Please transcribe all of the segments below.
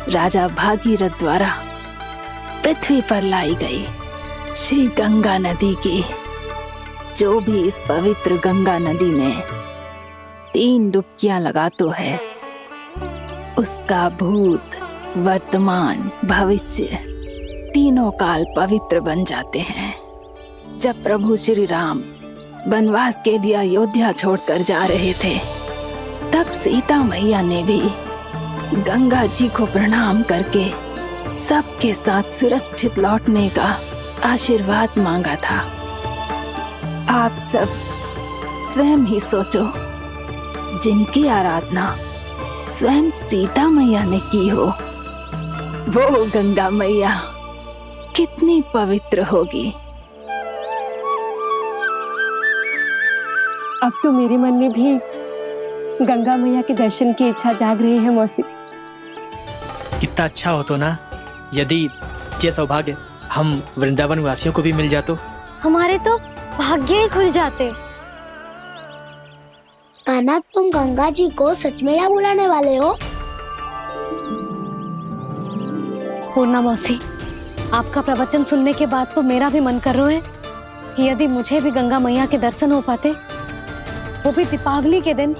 राजा भागीरथ द्वारा पृथ्वी पर लाई गई श्री गंगा नदी की, जो भी इस पवित्र गंगा नदी में 3 डुबकियां लगातो है, उसका भूत, वर्तमान, भविष्य तीनों काल पवित्र बन जाते हैं। जब प्रभु श्री राम वनवास के लिए अयोध्या छोड़कर जा रहे थे, तब सीता मैया ने भी गंगा जी को प्रणाम करके सबके साथ सुरक्षित लौटने का आशीर्वाद मांगा था। आप सब स्वयं ही सोचो, जिनकी आराधना स्वयं सीता मैया ने की हो, वो गंगा मैया कितनी पवित्र होगी। अब तो मेरे मन में भी गंगा मैया के दर्शन की इच्छा जाग रही है मौसी। कितना अच्छा हो तो ना यदि ये सौभाग्य हम वृंदावन वासियों को भी मिल जातो। हमारे तो भाग्य ही खुल जाते। कान्हा, तुम गंगा जी को सच में यहाँ बुलाने वाले हो? पूर्णा मौसी, आपका प्रवचन सुनने के बाद तो मेरा भी मन कर रहा है कि यदि मुझे भी गंगा मैया के दर्शन हो पाते, वो भी दीपावली के दिन,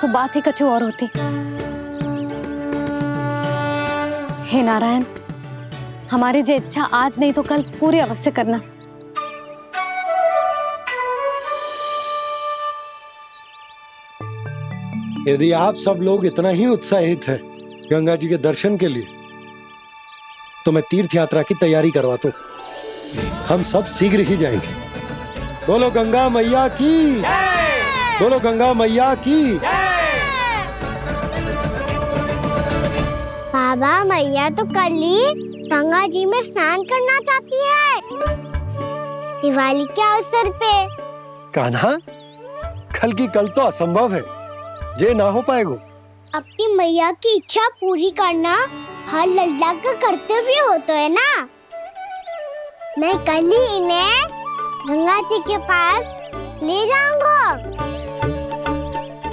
तो बात ही कुछ और होती। हे नारायण, हमारी जो इच्छा आज नहीं तो कल पूरी अवश्य करना। यदि आप सब लोग इतना ही उत्साहित हैं गंगा जी के दर्शन के लिए, तो मैं तीर्थ यात्रा की तैयारी करवाता हूँ। हम सब शीघ्र ही जाएंगे। बोलो गंगा मैया की, बोलो गंगा मैया की। बाबा, मैया तो कल ही गंगा जी में स्नान करना चाहती है, दिवाली के अवसर पे। कान्हा, कल की कल तो असंभव है, जे ना हो पाएगा। अपनी मैया की इच्छा पूरी करना हर लल्ला का कर्तव्य होता है ना। मैं कल ही इन्हें गंगा जी के पास ले जाऊंगा।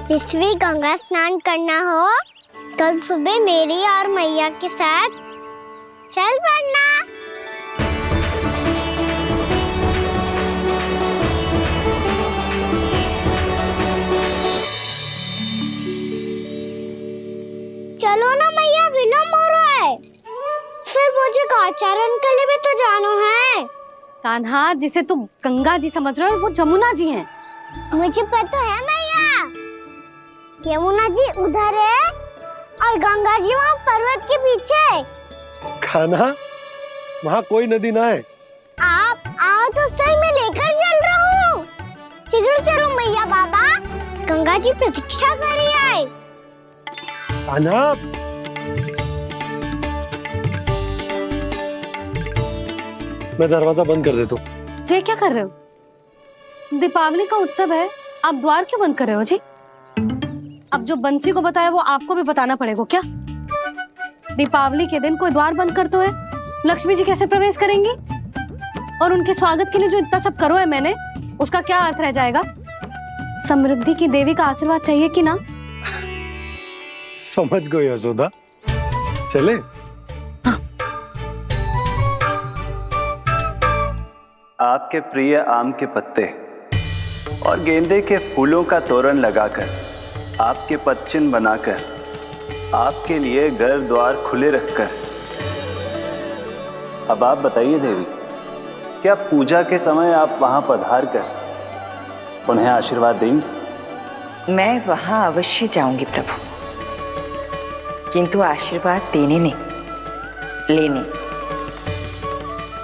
जिस भी गंगा स्नान करना हो, कल सुबह मेरी और मैया के साथ चल पड़ना। चलो ना मैया, विलम्ब हो रहा है। फिर मुझे गौचारण के लिए भी तो जाना है। कान्हा, जिसे तू गंगा जी समझ रहे हो, वो जमुना जी हैं। मुझे पता है मैया, यमुना जी उधर है और गंगा जी वहाँ पर्वत के पीछे। कान्हा, वहाँ कोई नदी ना है। आप आओ तो सही, मैं लेकर चल रहा हूँ। शीघ्र चलो मैया। बाबा, गंगा जी प्रतीक्षा कर रही है। कान्हा, मैं दरवाजा बंद कर देता हूँ। ये क्या कर रहे हो? दीपावली का उत्सव है, आप द्वार क्यों बंद कर रहे हो जी? अब जो बंसी को बताया वो आपको भी बताना पड़ेगा क्या? दीपावली के दिन कोई द्वार बंद कर तो है, लक्ष्मी जी कैसे प्रवेश करेंगी? और उनके स्वागत के लिए जो इतना सब करो है मैंने, उसका क्या अर्थ रह जाएगा? समृद्धि की देवी का आशीर्वाद चाहिए कि ना? समझ गई यशोदा, चले। हाँ। आपके प्रिय आम के पत्ते और गेंदे के फूलों का तोरण लगाकर, आपके पदचिन्ह बनाकर, आपके लिए घर द्वार खुले रखकर, अब आप बताइए देवी, क्या पूजा के समय आप वहां पधार कर उन्हें आशीर्वाद देंगी? मैं वहां अवश्य जाऊंगी प्रभु, किंतु आशीर्वाद देने नहीं, लेने।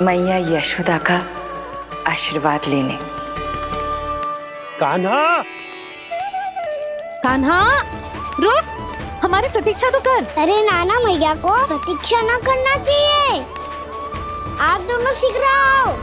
मैया यशोदा का आशीर्वाद लेने। कान्हा, कान्हा, रुक, हमारी प्रतीक्षा तो कर। अरे नाना, मैया को प्रतीक्षा न करना चाहिए। आप दोनों शीघ्र आओ।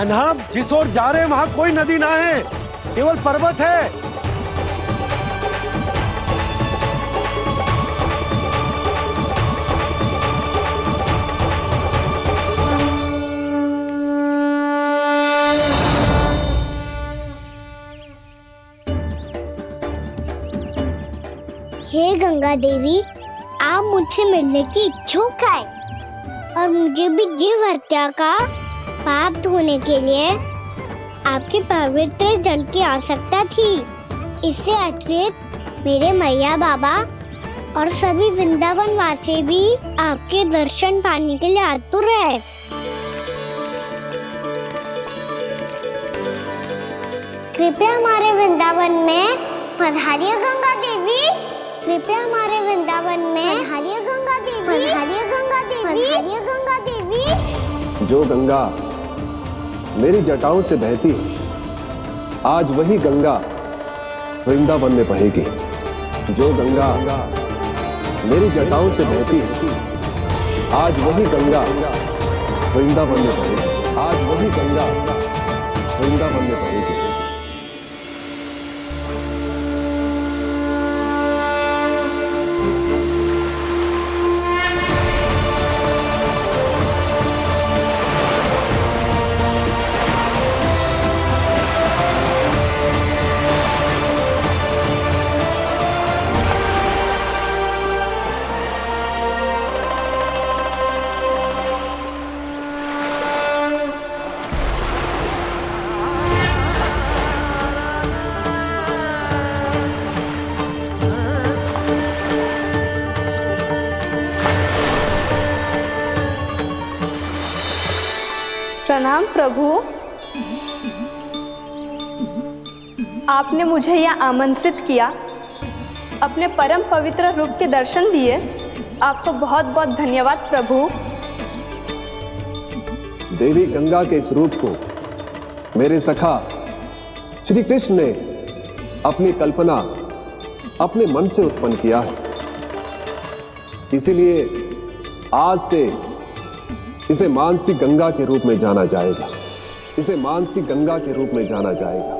कान्हा, जिस ओर जा रहे हैं वहां कोई नदी ना है, केवल पर्वत है। हे गंगा देवी, आप मुझसे मिलने की इच्छुक है और मुझे भी जीव हत्या का पाप धोने के लिए आपके पवित्र जल की आवश्यकता थी। इससे अतिरिक्त मेरे मैया बाबा और सभी वृंदावन वासी भी आपके दर्शन पाने के लिए आतुर है। कृपया हमारे वृंदावन में पधारिए गंगा देवी। कृपया हमारे वृंदावन में पधारिए गंगा देवी। पधारिए गंगा देवी। पधारिए गंगा देवी। जो गंगा मेरी जटाओं से बहती है, आज वही गंगा वृंदावन में बहेगी। जो गंगा मेरी जटाओं से बहती है, आज वही गंगा वृंदावन में बहेगी। आज वही गंगा वृंदावन में बहेगी। प्रणाम प्रभु। आपने मुझे यहाँ आमंत्रित किया, अपने परम पवित्र रूप के दर्शन दिए। आपको बहुत बहुत धन्यवाद प्रभु। देवी गंगा के इस रूप को मेरे सखा श्री कृष्ण ने अपनी कल्पना अपने मन से उत्पन्न किया है। इसीलिए आज से इसे मानसी गंगा के रूप में जाना जाएगा। इसे मानसी गंगा के रूप में जाना जाएगा।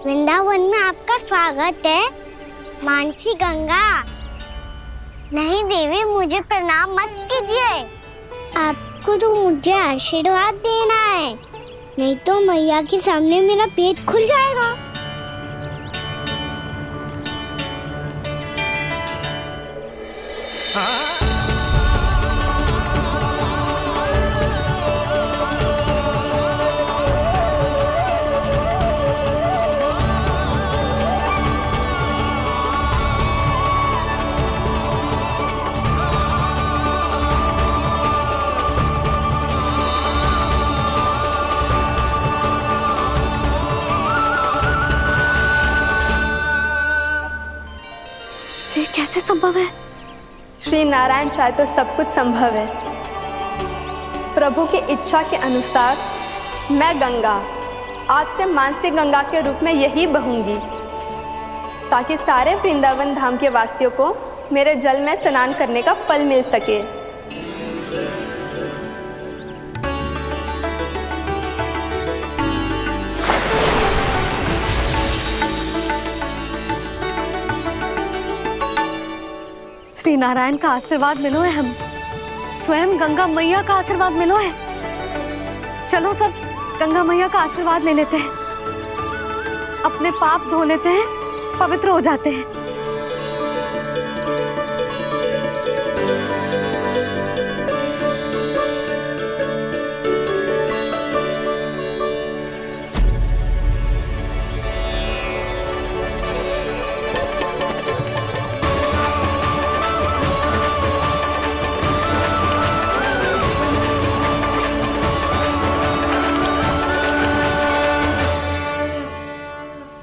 वृंदावन में आपका स्वागत है मानसी गंगा। नहीं देवी, मुझे प्रणाम मत कीजिए। आपको तो मुझे आशीर्वाद देना है, नहीं तो मैया के सामने मेरा पेट खुल जाएगा। ये कैसे संभव है? श्री नारायण चाहे तो सब कुछ संभव है। प्रभु की इच्छा के अनुसार मैं गंगा आज से मानसी गंगा के रूप में यही बहूंगी, ताकि सारे वृंदावन धाम के वासियों को मेरे जल में स्नान करने का फल मिल सके। श्री नारायण का आशीर्वाद मिलो है, हम स्वयं गंगा मैया का आशीर्वाद मिलो है। चलो सब गंगा मैया का आशीर्वाद ले लेते हैं, अपने पाप धो लेते हैं, पवित्र हो जाते हैं।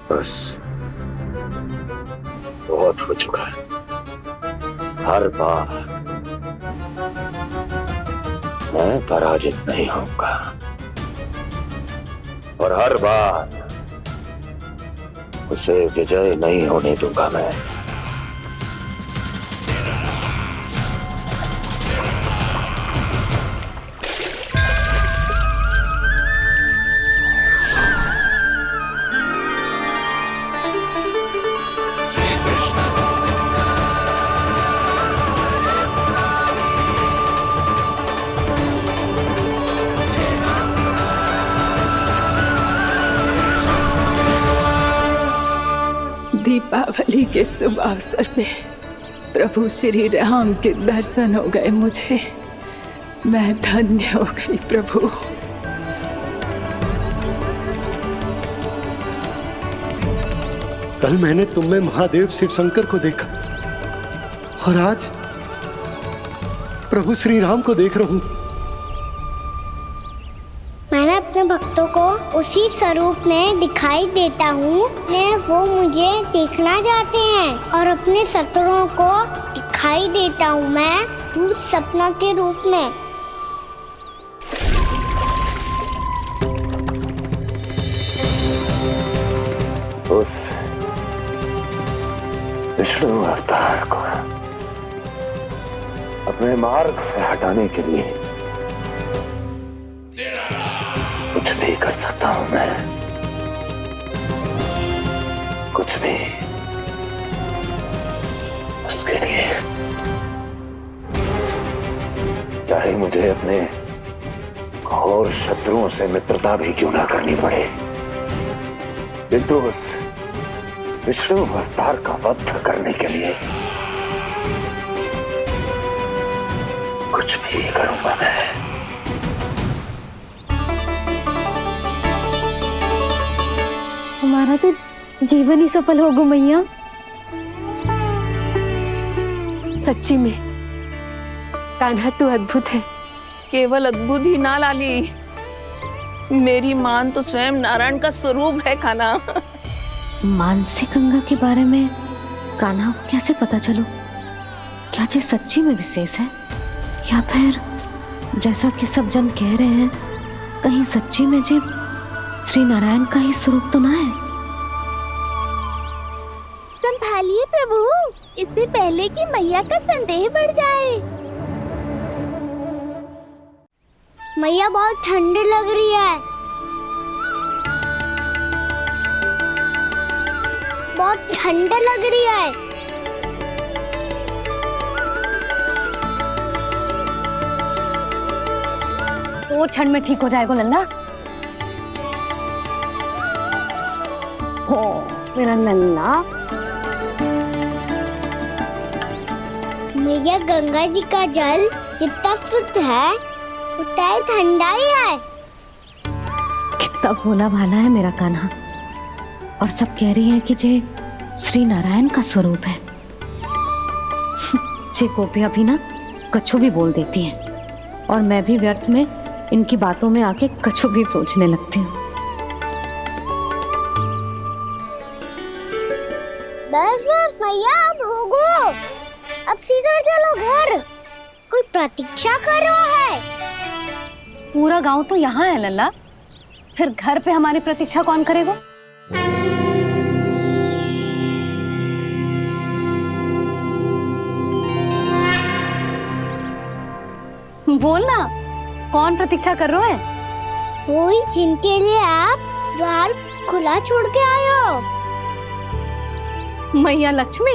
बस बहुत हो चुका है। हर बार मैं पराजित नहीं होऊंगा और हर बार उसे विजय नहीं होने दूंगा मैं। दीपावली के शुभ अवसर में प्रभु श्री राम के दर्शन हो गए मुझे। मैं धन्य हो गई प्रभु। कल मैंने तुम में महादेव शिव शंकर को देखा और आज प्रभु श्री राम को देख रहा हूं। मैंने अपने भक्तों को उसी स्वरूप में दिखाई देता हूँ। वो मुझे देखना चाहते हैं और अपने शत्रुओं को दिखाई देता हूँ मैं भूत सपना के रूप में। उस विष्णु अवतार को अपने मार्ग से हटाने के लिए कुछ भी कर सकता हूं मैं, कुछ भी। उसके लिए चाहे मुझे अपने घोर शत्रुओं से मित्रता भी क्यों ना करनी पड़े, किंतु उस विष्णु अवतार का वध करने के लिए कुछ भी करूंगा मैं। हमारा तो जीवन ही सफल हो गो मैया। सच्ची में कान्हा तू अद्भुत है। केवल अद्भुत ही ना लाली, मेरी मान तो स्वयं नारायण का स्वरूप है कान्हा। मानसी गंगा के बारे में कान्हा को कैसे पता चलो? क्या ये सच्ची में विशेष है या फिर जैसा कि सब जन कह रहे हैं कहीं सच्ची में जी श्री नारायण का ही स्वरूप तो ना है? संभालिए प्रभु, इससे पहले कि मैया का संदेह बढ़ जाए। मैया बहुत ठंडी लग रही है, बहुत ठंडा लग रही है। वो ठंड में ठीक हो जाएगा लल्ला। हो मेरा लल्ला। मैया गंगा जी का जल जितना शुद्ध है उतना ही ठंडा ही है। कितना भोला भाला है मेरा कान्हा। और सब कह रही हैं कि जे श्री नारायण का स्वरूप है। जे गोपियां भी ना कछु भी बोल देती हैं और मैं भी व्यर्थ में इनकी बातों में आके कछु भी सोचने लगती हूँ। बस बस मैया, अब हो गो, अब सीधा चलो घर। कोई प्रतीक्षा कर रहा है। पूरा गांव तो यहाँ है लल्ला, फिर घर पे हमारी प्रतीक्षा कौन करेगा? बोलना, कौन प्रतीक्षा कर रहे हैं? वही जिनके लिए आप द्वार खुला छोड़ के आए हो। मैया लक्ष्मी।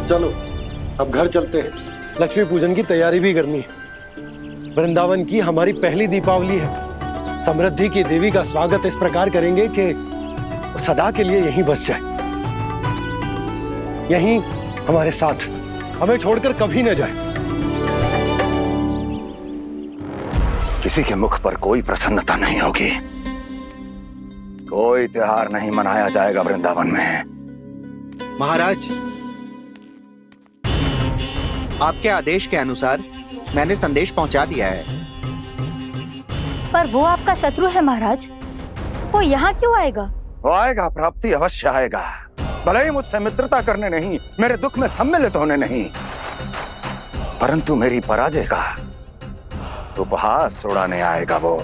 चलो अब घर चलते हैं, लक्ष्मी पूजन की तैयारी भी करनी है। वृंदावन की हमारी पहली दीपावली है। समृद्धि की देवी का स्वागत इस प्रकार करेंगे कि सदा के लिए यहीं बस जाए, यहीं हमारे साथ, हमें छोड़कर कभी न जाए। किसी के मुख पर कोई प्रसन्नता नहीं होगी, कोई त्योहार नहीं मनाया जाएगा वृंदावन में। महाराज, आपके आदेश के अनुसार मैंने संदेश पहुंचा दिया है। पर वो आपका शत्रु है महाराज, वो यहाँ क्यों आएगा? वो आएगा, प्राप्ति अवश्य आएगा। भले ही मुझसे मित्रता करने नहीं, मेरे दुख में सम्मिलित होने नहीं, परंतु मेरी पराजय का उपहास उड़ाने आएगा वो।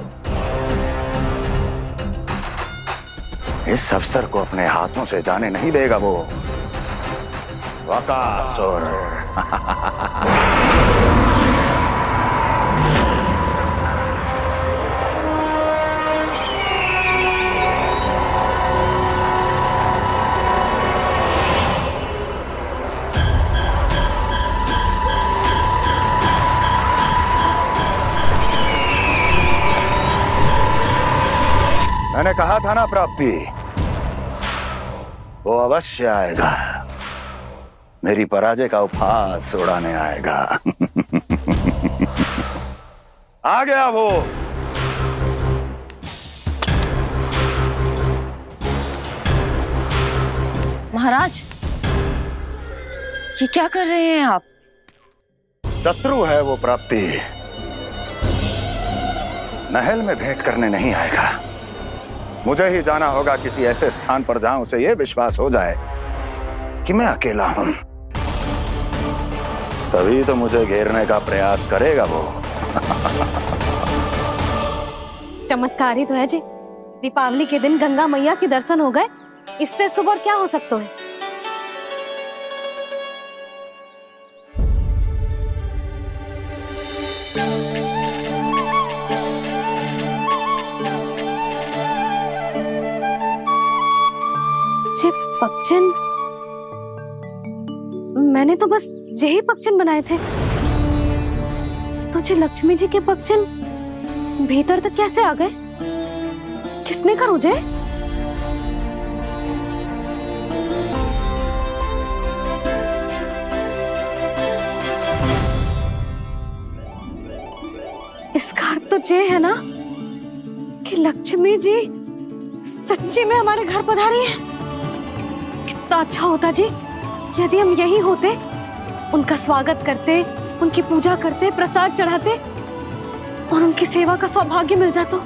इस अवसर को अपने हाथों से जाने नहीं देगा वो। वकासुर। मैंने कहा था ना प्राप्ति, वो अवश्य आएगा, मेरी पराजय का उपहास उड़ाने आएगा। आ गया वो। महाराज, ये क्या कर रहे हैं आप? शत्रु है वो प्राप्ति, महल में भेंट करने नहीं आएगा। मुझे ही जाना होगा किसी ऐसे स्थान पर जहां उसे यह विश्वास हो जाए कि मैं अकेला हूं, तभी तो मुझे घेरने का प्रयास करेगा वो। चमत्कारी तो है जी, दीपावली के दिन गंगा मैया के दर्शन हो गए, इससे शुभ और क्या हो सकता है। पक्षिन, मैंने तो बस यही पक्षिन बनाए थे, तुझे लक्ष्मी जी के पक्षिन भीतर तक कैसे आ गए? किसने कर मुझे? इसका अर्थ तो ये है ना कि लक्ष्मी जी सच्ची में हमारे घर पधारी है। कितना अच्छा होता जी यदि हम यही होते, उनका स्वागत करते, उनकी पूजा करते, प्रसाद चढ़ाते और उनकी सेवा का सौभाग्य मिल जाता।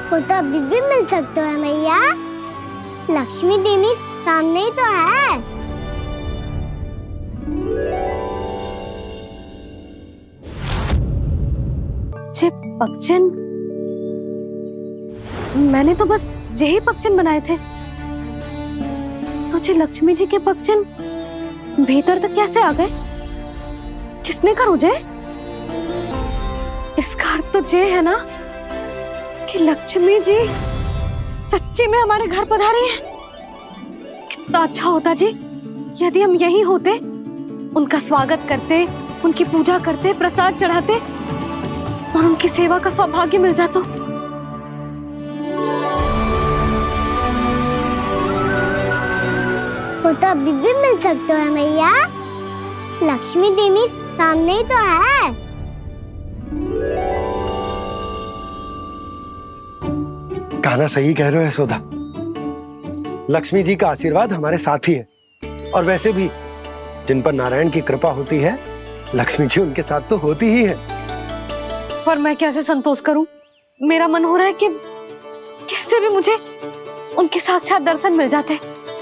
वो तो अभी भी मिल सकते हैं मैया, लक्ष्मी देवी सामने ही तो है। पक्षिन, मैंने तो बस यही पक्षिन बनाए थे, तुझे लक्ष्मी जी के पक्षिन भीतर तक कैसे आ गए? किसने कर मुझे? इसका अर्थ तो ये है ना कि लक्ष्मी जी सच्ची में हमारे घर पधारी है। कितना अच्छा होता जी यदि हम यही होते, उनका स्वागत करते, उनकी पूजा करते, प्रसाद चढ़ाते और उनकी सेवा का सौभाग्य मिल जाता। वो तो अभी भी मिल सकते हैं मैया, लक्ष्मी देवी सामने ही तो है। कहना सही कह रहे हो यशोदा, लक्ष्मी जी का आशीर्वाद हमारे साथ ही है, और वैसे भी जिन पर नारायण की कृपा होती है, लक्ष्मी जी उनके साथ तो होती ही है। पर मैं कैसे संतोष करूं? मेरा मन हो रहा है कि कैसे भी मुझे उनके साक्षात दर्शन मिल जाते।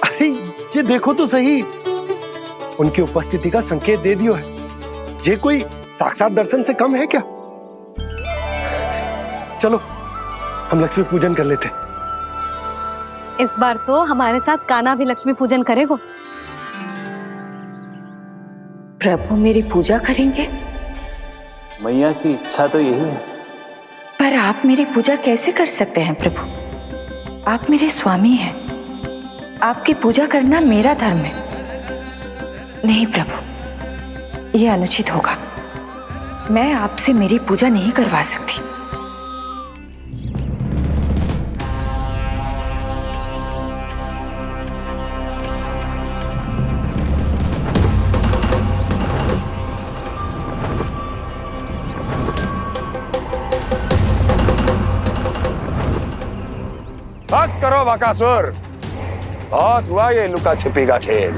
अरे ये देखो तो सही, उनकी उपस्थिति का संकेत दे दियो है। ये कोई साक्षात दर्शन से कम है क्या? चलो हम लक्ष्मी पूजन कर लेते। इस बार तो हमारे साथ कान्हा भी लक्ष्मी पूजन करेगा। प्रभु मेरी पूजा करेंगे? मैया की इच्छा तो यही है। पर आप मेरी पूजा कैसे कर सकते हैं प्रभु? आप मेरे स्वामी हैं, आपकी पूजा करना मेरा धर्म है। नहीं प्रभु, यह अनुचित होगा, मैं आपसे मेरी पूजा नहीं करवा सकती। बस करो बकासुर, बहुत हुआ ये लुका छिपी का खेल।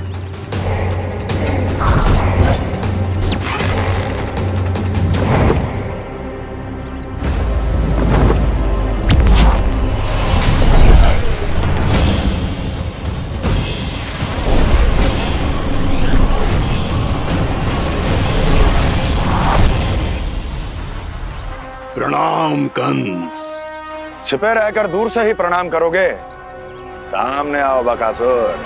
प्रणाम कंस। छिपे रहकर दूर से ही प्रणाम करोगे? सामने आओ बकासुर।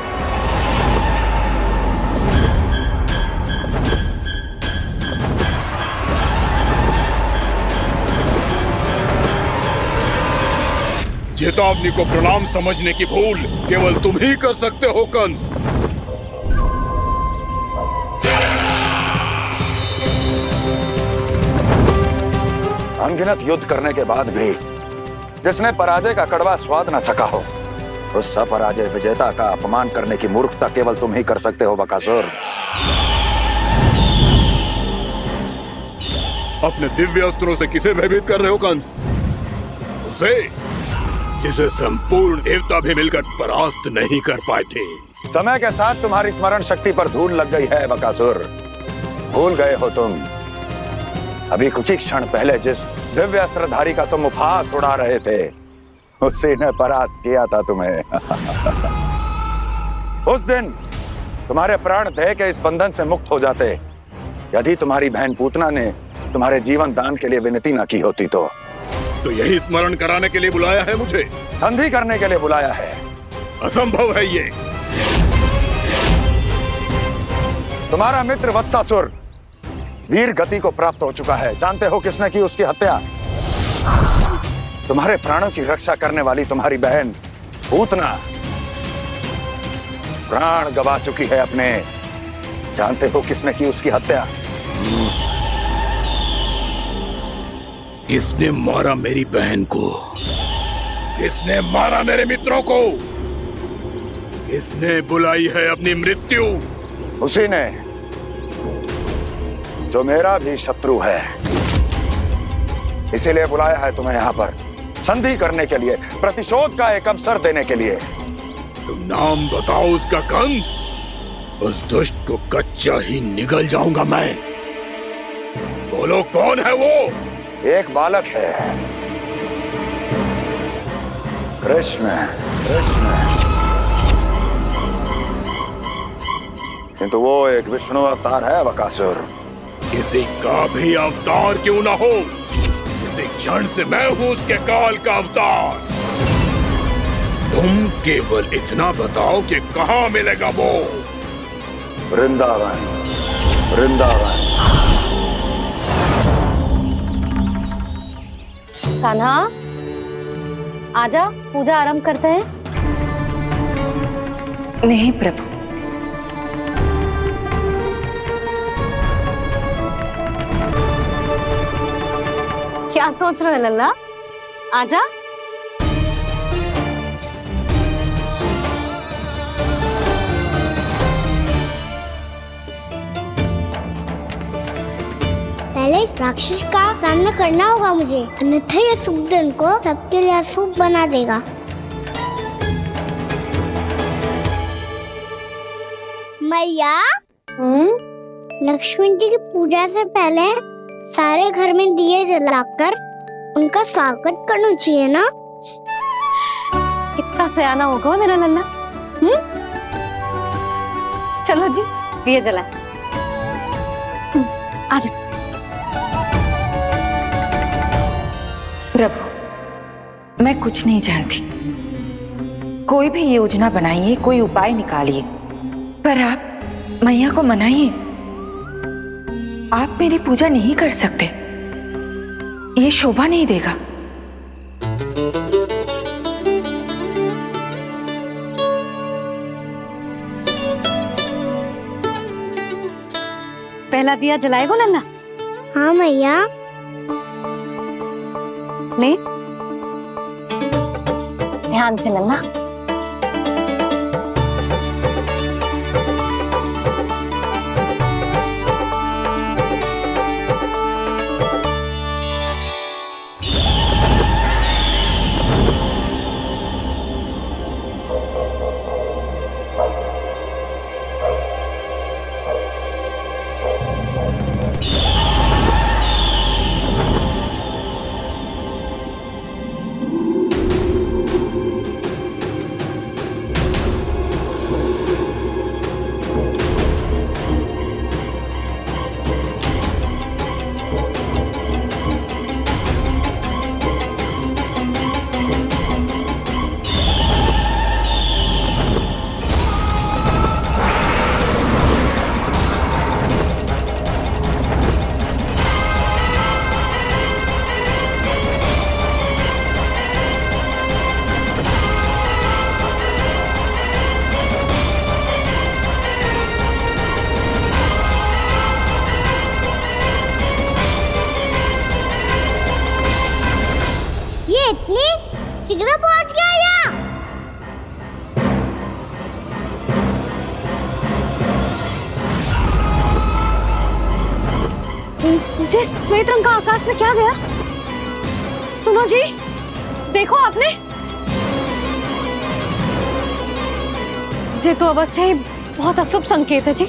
चेतावनी को प्रणाम समझने की भूल केवल तुम ही कर सकते हो कंस। अनगिनत युद्ध करने के बाद भी जिसने पराजय का कड़वा स्वाद न चखा हो, उस अपराजय विजेता का अपमान करने की मूर्खता केवल तुम ही कर सकते हो बकासुर। अपने दिव्य अस्त्रों से किसे भयभीत कर रहे हो कंस? उसे जिसे संपूर्ण देवता भी मिलकर परास्त नहीं कर पाए थे। समय के साथ तुम्हारी स्मरण शक्ति पर धूल लग गई है बकासुर। भूल गए हो तुम अभी कुछ ही क्षण पहले जिस दिव्य अस्त्रधारी का तुम उपहास उड़ा रहे थे, उसी ने परास्त किया था तुम्हें। उस दिन तुम्हारे प्राण देह के इस बंधन से मुक्त हो जाते यदि तुम्हारी बहन पूतना ने तुम्हारे जीवन दान के लिए विनती न की होती तो यही स्मरण कराने के लिए बुलाया है मुझे? संधि करने के लिए बुलाया है। असंभव है ये। तुम्हारा मित्र वत्सासुर वीर गति को प्राप्त हो चुका है। जानते हो किसने की उसकी हत्या? तुम्हारे प्राणों की रक्षा करने वाली तुम्हारी बहन पूतना प्राण गवा चुकी है अपने। जानते हो किसने की उसकी हत्या? किसने मारा मेरी बहन को? किसने मारा मेरे मित्रों को? किसने बुलाई है अपनी मृत्यु? उसी ने जो मेरा भी शत्रु है। इसीलिए बुलाया है तुम्हें यहाँ पर संधि करने के लिए, प्रतिशोध का एक अवसर देने के लिए। तुम नाम बताओ उसका कंस। उस दुष्ट को कच्चा ही निगल जाऊंगा मैं। बोलो कौन है वो? एक बालक है, कृष्ण। किंतु वो एक विष्णु अवतार है बकासुर। किसी का भी अवतार क्यों ना हो, इसी क्षण से मैं हूं उसके काल का अवतार। तुम केवल इतना बताओ कि कहां मिलेगा वो? वृंदावन। वृंदावन। कान्हा, आजा, पूजा आरंभ करते हैं। नहीं प्रभु, क्या सोच रहे हो लल्ला? आजा। पहले इस राक्षस का सामना करना होगा मुझे, अन्यथा ये शुभ दिन को सबके लिए अशुभ बना देगा। मैया, लक्ष्मण जी की पूजा से पहले सारे घर में दिए जलाकर उनका स्वागत करना चाहिए ना? कितना सयाना होगा मेरा लल्ला। चलो जी, दिए जलाए। आजा। प्रभु, मैं कुछ नहीं जानती। कोई भी योजना बनाइए, कोई उपाय निकालिए, पर आप मैया को मनाइए। आप मेरी पूजा नहीं कर सकते, ये शोभा नहीं देगा। पहला दिया जलाएगो लल्ला? हाँ मैया। ले, ध्यान से लल्ला। जे श्वेत रंग का आकाश में क्या गया? सुनो जी, देखो आपने, जे तो अवश्य ही बहुत अशुभ संकेत है जी।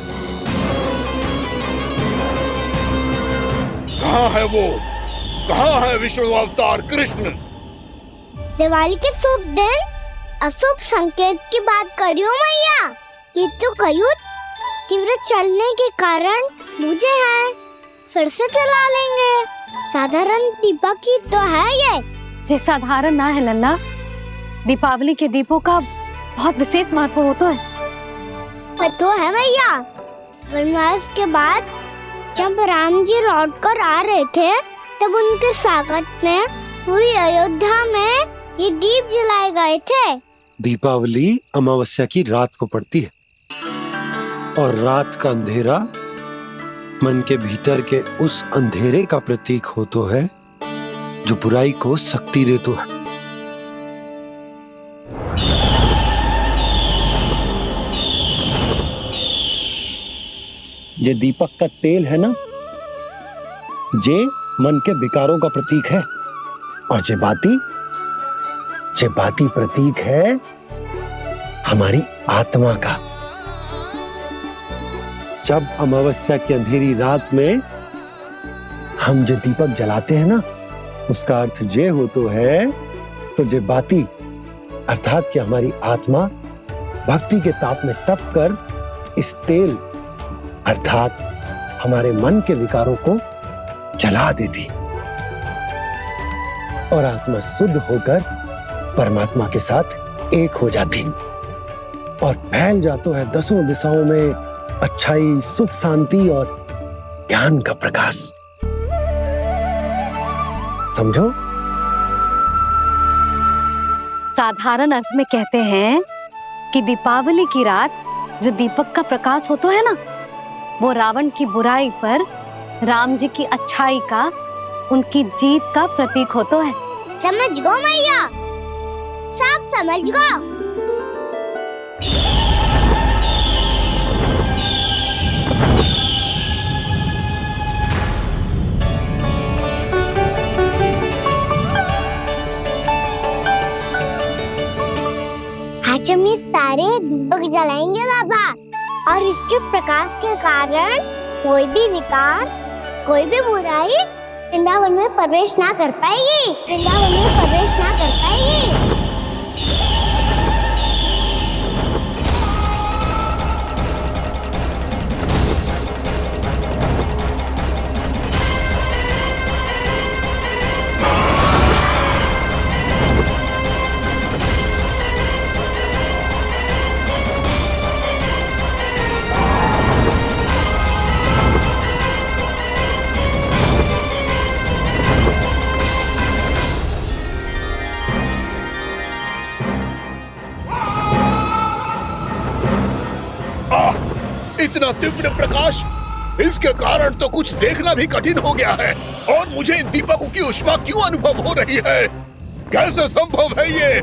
कहाँ है वो? कहाँ है विष्णु अवतार कृष्ण? दिवाली के शुभ दिन अशुभ संकेत की बात करियो मैया। ये तो कयूर तीव्र चलने के कारण मुझे है, फिर से चला लेंगे। साधारण दीपक ही तो है ये साधारण ना है लल्ला, दीपावली के दीपों का बहुत विशेष महत्व होता है। तो है भैया, वनवास के बाद जब राम जी लौट कर आ रहे थे तब उनके स्वागत में पूरी अयोध्या में ये दीप जलाए गए थे। दीपावली अमावस्या की रात को पड़ती है और रात का अंधेरा मन के भीतर के उस अंधेरे का प्रतीक हो तो है जो बुराई को शक्ति दे तो है। ये दीपक का तेल है ना, जे मन के विकारों का प्रतीक है, और जे बाती प्रतीक है हमारी आत्मा का। जब अमावस्या की अंधेरी रात में हम जो दीपक जलाते हैं ना, उसका अर्थ ये हो तो है, तो जे बाती अर्थात कि हमारी आत्मा भक्ति के ताप में तप कर इस तेल अर्थात हमारे मन के विकारों को जला देती और आत्मा शुद्ध होकर परमात्मा के साथ एक हो जाती और फैल जाता है दसों दिशाओं में अच्छाई, सुख, शांति और ज्ञान का प्रकाश। समझो? साधारण अर्थ में कहते हैं कि दीपावली की रात जो दीपक का प्रकाश होता है ना, वो रावण की बुराई पर राम जी की अच्छाई का, उनकी जीत का प्रतीक होता है। समझ गो मैया, सब समझ गो। आज हम ये सारे दीपक जलाएंगे बाबा, और इसके प्रकाश के कारण कोई भी विकार, कोई भी बुराई वृंदावन में प्रवेश ना कर पाएगी, वृंदावन में प्रवेश ना कर पाएगी। इतना तीव्र प्रकाश, इसके कारण तो कुछ देखना भी कठिन हो गया है। और मुझे इन दीपकों की ऊष्मा क्यों अनुभव हो रही है? कैसे संभव है ये?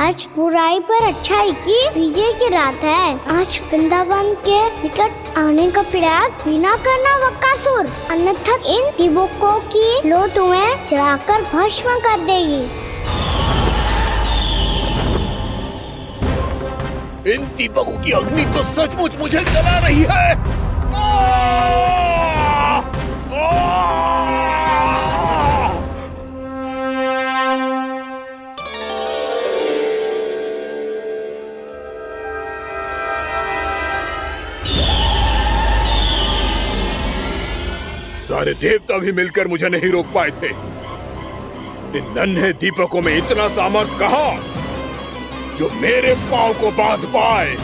आज बुराई पर अच्छाई की विजय की रात है। आज वृंदावन के निकट आने का प्रयास भी ना करना बकासुर, अन्यथा इन दीपकों की लो तुम्हें जलाकर भस्म कर देगी। इन दीपकों की अग्नि तो सचमुच मुझे जला रही है। सारे देवता भी मिलकर मुझे नहीं रोक पाए थे। इन नन्हे दीपकों में इतना सामर्थ्य कहां जो मेरे पांव को बांध पाए।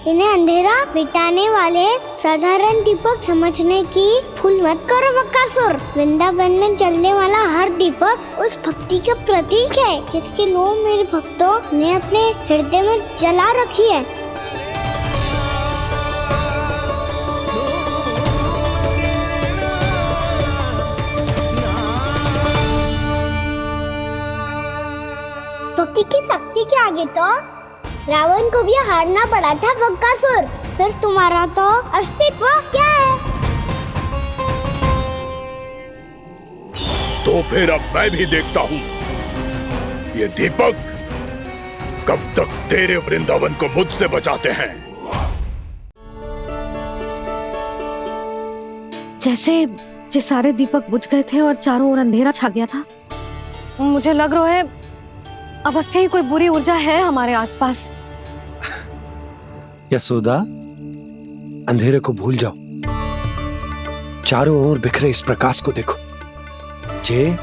इन्हें अंधेरा मिटाने वाले साधारण दीपक समझने की भूल मत करो बकासुर। वृंदावन में जलने वाला हर दीपक उस भक्ति का प्रतीक है जिसकी लो मेरे भक्तों ने अपने हृदय में जला रखी है। छोटी की शक्ति के आगे तो रावण को भी हारना पड़ा था बकासुर। फिर तुम्हारा तो अस्तित्व क्या है? तो फिर अब मैं भी देखता हूँ ये दीपक कब तक तेरे वृंदावन को मुझसे बचाते हैं। जैसे सारे दीपक बुझ गए थे और चारों ओर अंधेरा छा गया था, मुझे लग रहा है अवश्य ही कोई बुरी ऊर्जा है हमारे आसपास। यशोदा, अंधेरे को भूल जाओ, चारों ओर बिखरे इस प्रकाश को देखो। जे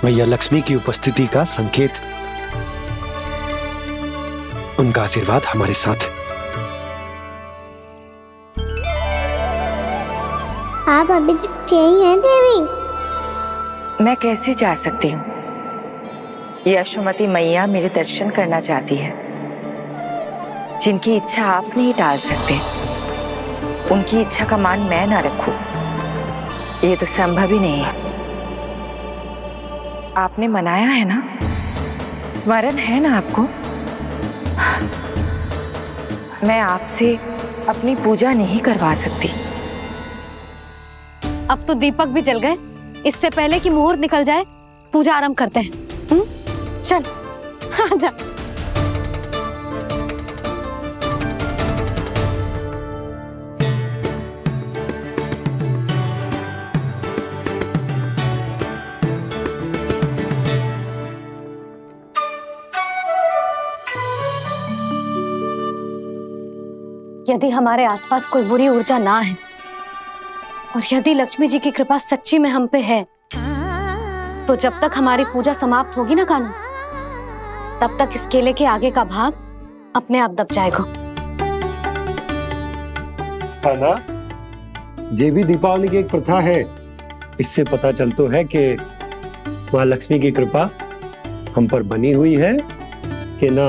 मैया लक्ष्मी की उपस्थिति का संकेत, उनका आशीर्वाद हमारे साथ है। आप अभी तक यही हैं देवी? मैं कैसे जा सकती हूँ? यशोमती मैया मेरे दर्शन करना चाहती है। जिनकी इच्छा आप नहीं टाल सकते, उनकी इच्छा का मान मैं ना रखूं, ये तो संभव ही नहीं है। आपने मनाया है ना, स्मरण है ना आपको? मैं आपसे अपनी पूजा नहीं करवा सकती। अब तो दीपक भी जल गए, इससे पहले कि मुहूर्त निकल जाए पूजा आरंभ करते हैं। चल आजा। यदि हमारे आसपास कोई बुरी ऊर्जा ना है और यदि लक्ष्मी जी की कृपा सच्ची में हम पे है, तो जब तक हमारी पूजा समाप्त होगी ना कान्हा, तब तक इस केले के आगे का भाग अपने आप दब जाएगा। कान्हा, ये भी दीपावली की एक प्रथा है। इससे पता चलता है कि माँ लक्ष्मी की कृपा हम पर बनी हुई है कि ना।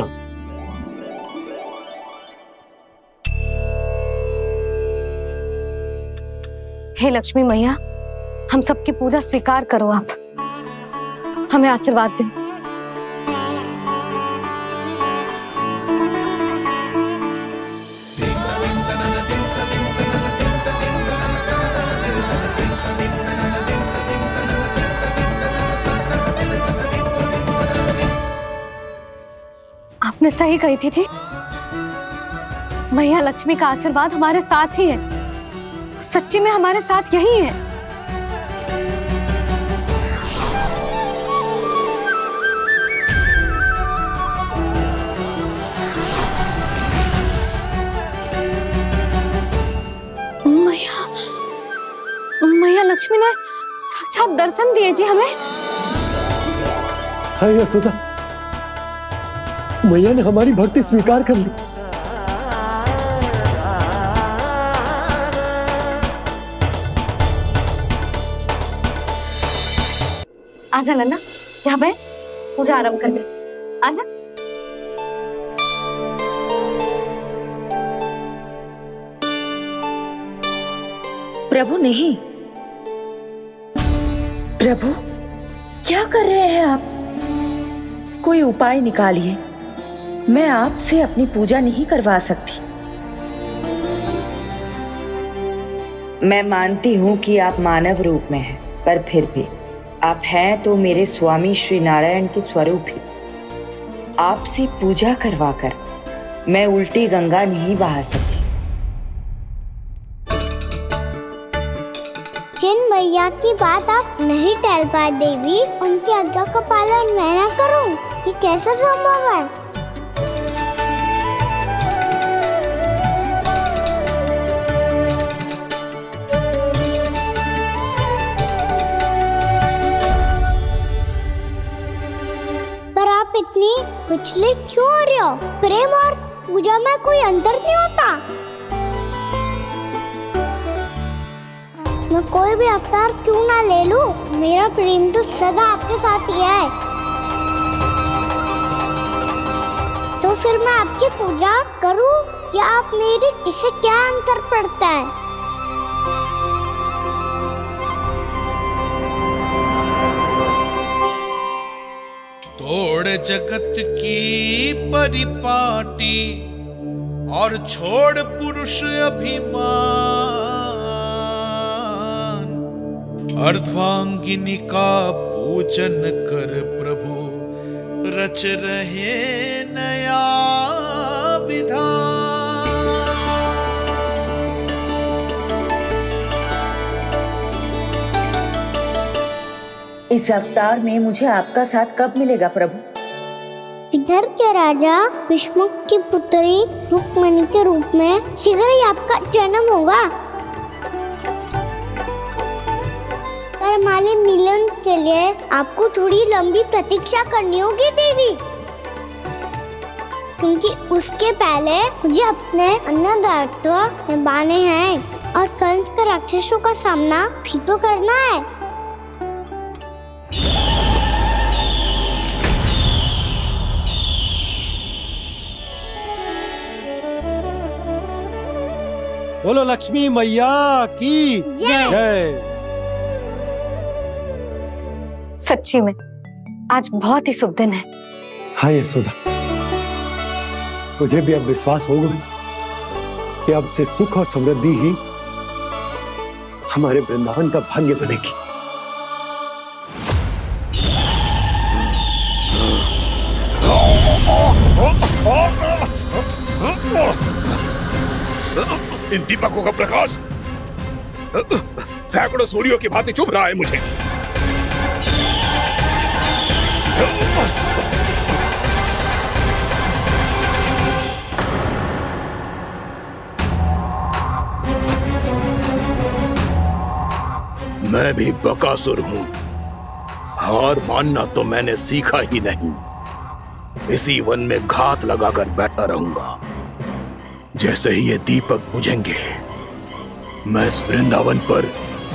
हे लक्ष्मी मैया, हम सबकी पूजा स्वीकार करो, आप हमें आशीर्वाद दो। आपने सही कही थी जी, मैया लक्ष्मी का आशीर्वाद हमारे साथ ही है, सच्ची में हमारे साथ यही है। मैया लक्ष्मी ने साक्षात दर्शन दिए जी हमें। हाँ यशोदा, मैया ने हमारी भक्ति स्वीकार कर ली। आजा नन्ना, यहाँ बैठ, पूजा आरंभ कर दे। आजा। प्रभु नहीं, प्रभु क्या कर रहे हैं आप? कोई उपाय निकालिए, मैं आपसे अपनी पूजा नहीं करवा सकती। मैं मानती हूँ कि आप मानव रूप में हैं, पर फिर भी आप हैं तो मेरे स्वामी श्री नारायण के स्वरूप ही। आपसे पूजा करवाकर मैं उल्टी गंगा नहीं बहा सकती। जिन मैया की बात आप नहीं टाल पाए देवी, उनकी आज्ञा का पालन मैं ना करूं, ये कैसे संभव है? पर आप इतनी विचलित क्यों हो रहे हो? प्रेम और पूजा में कोई अंतर नहीं होता। मैं कोई भी अवतार क्यों ना ले लूं, मेरा प्रेम तो सदा आपके साथ ही है। तो फिर मैं आपकी पूजा करूं या आप मेरी, इससे क्या अंतर पड़ता है? तो छोड़ जगत की परिपाटी और छोड़ पुरुष अभिमान, अर्धांगिनी का पूजन कर प्रभु रच रहे नया विधान। इस अवतार में मुझे आपका साथ कब मिलेगा प्रभु? इधर के राजा भीष्मक की पुत्री रुक्मिणी के रूप में शीघ्र ही आपका जन्म होगा। पर हमारे मिलन के लिए आपको थोड़ी लंबी प्रतीक्षा करनी होगी देवी, क्योंकि उसके पहले मुझे अपने अन्य दायित्व निभाने हैं और कंस के राक्षसों का सामना भी तो करना है। बोलो लक्ष्मी मैया की जय। सच्ची में आज बहुत ही शुभ दिन है। हाँ यशोदा, मुझे भी अब विश्वास हो गया कि अब से सुख और समृद्धि ही हमारे वृंदावन का भाग्य बनेगी। इन दीपकों का प्रकाश सैकड़ों सूर्यों की भांति चुभ रहा है मुझे। मैं भी बकासुर हूं, हार मानना तो मैंने सीखा ही नहीं। इसी वन में घात लगाकर बैठा रहूंगा। जैसे ही ये दीपक बुझेंगे, मैं इस वृंदावन पर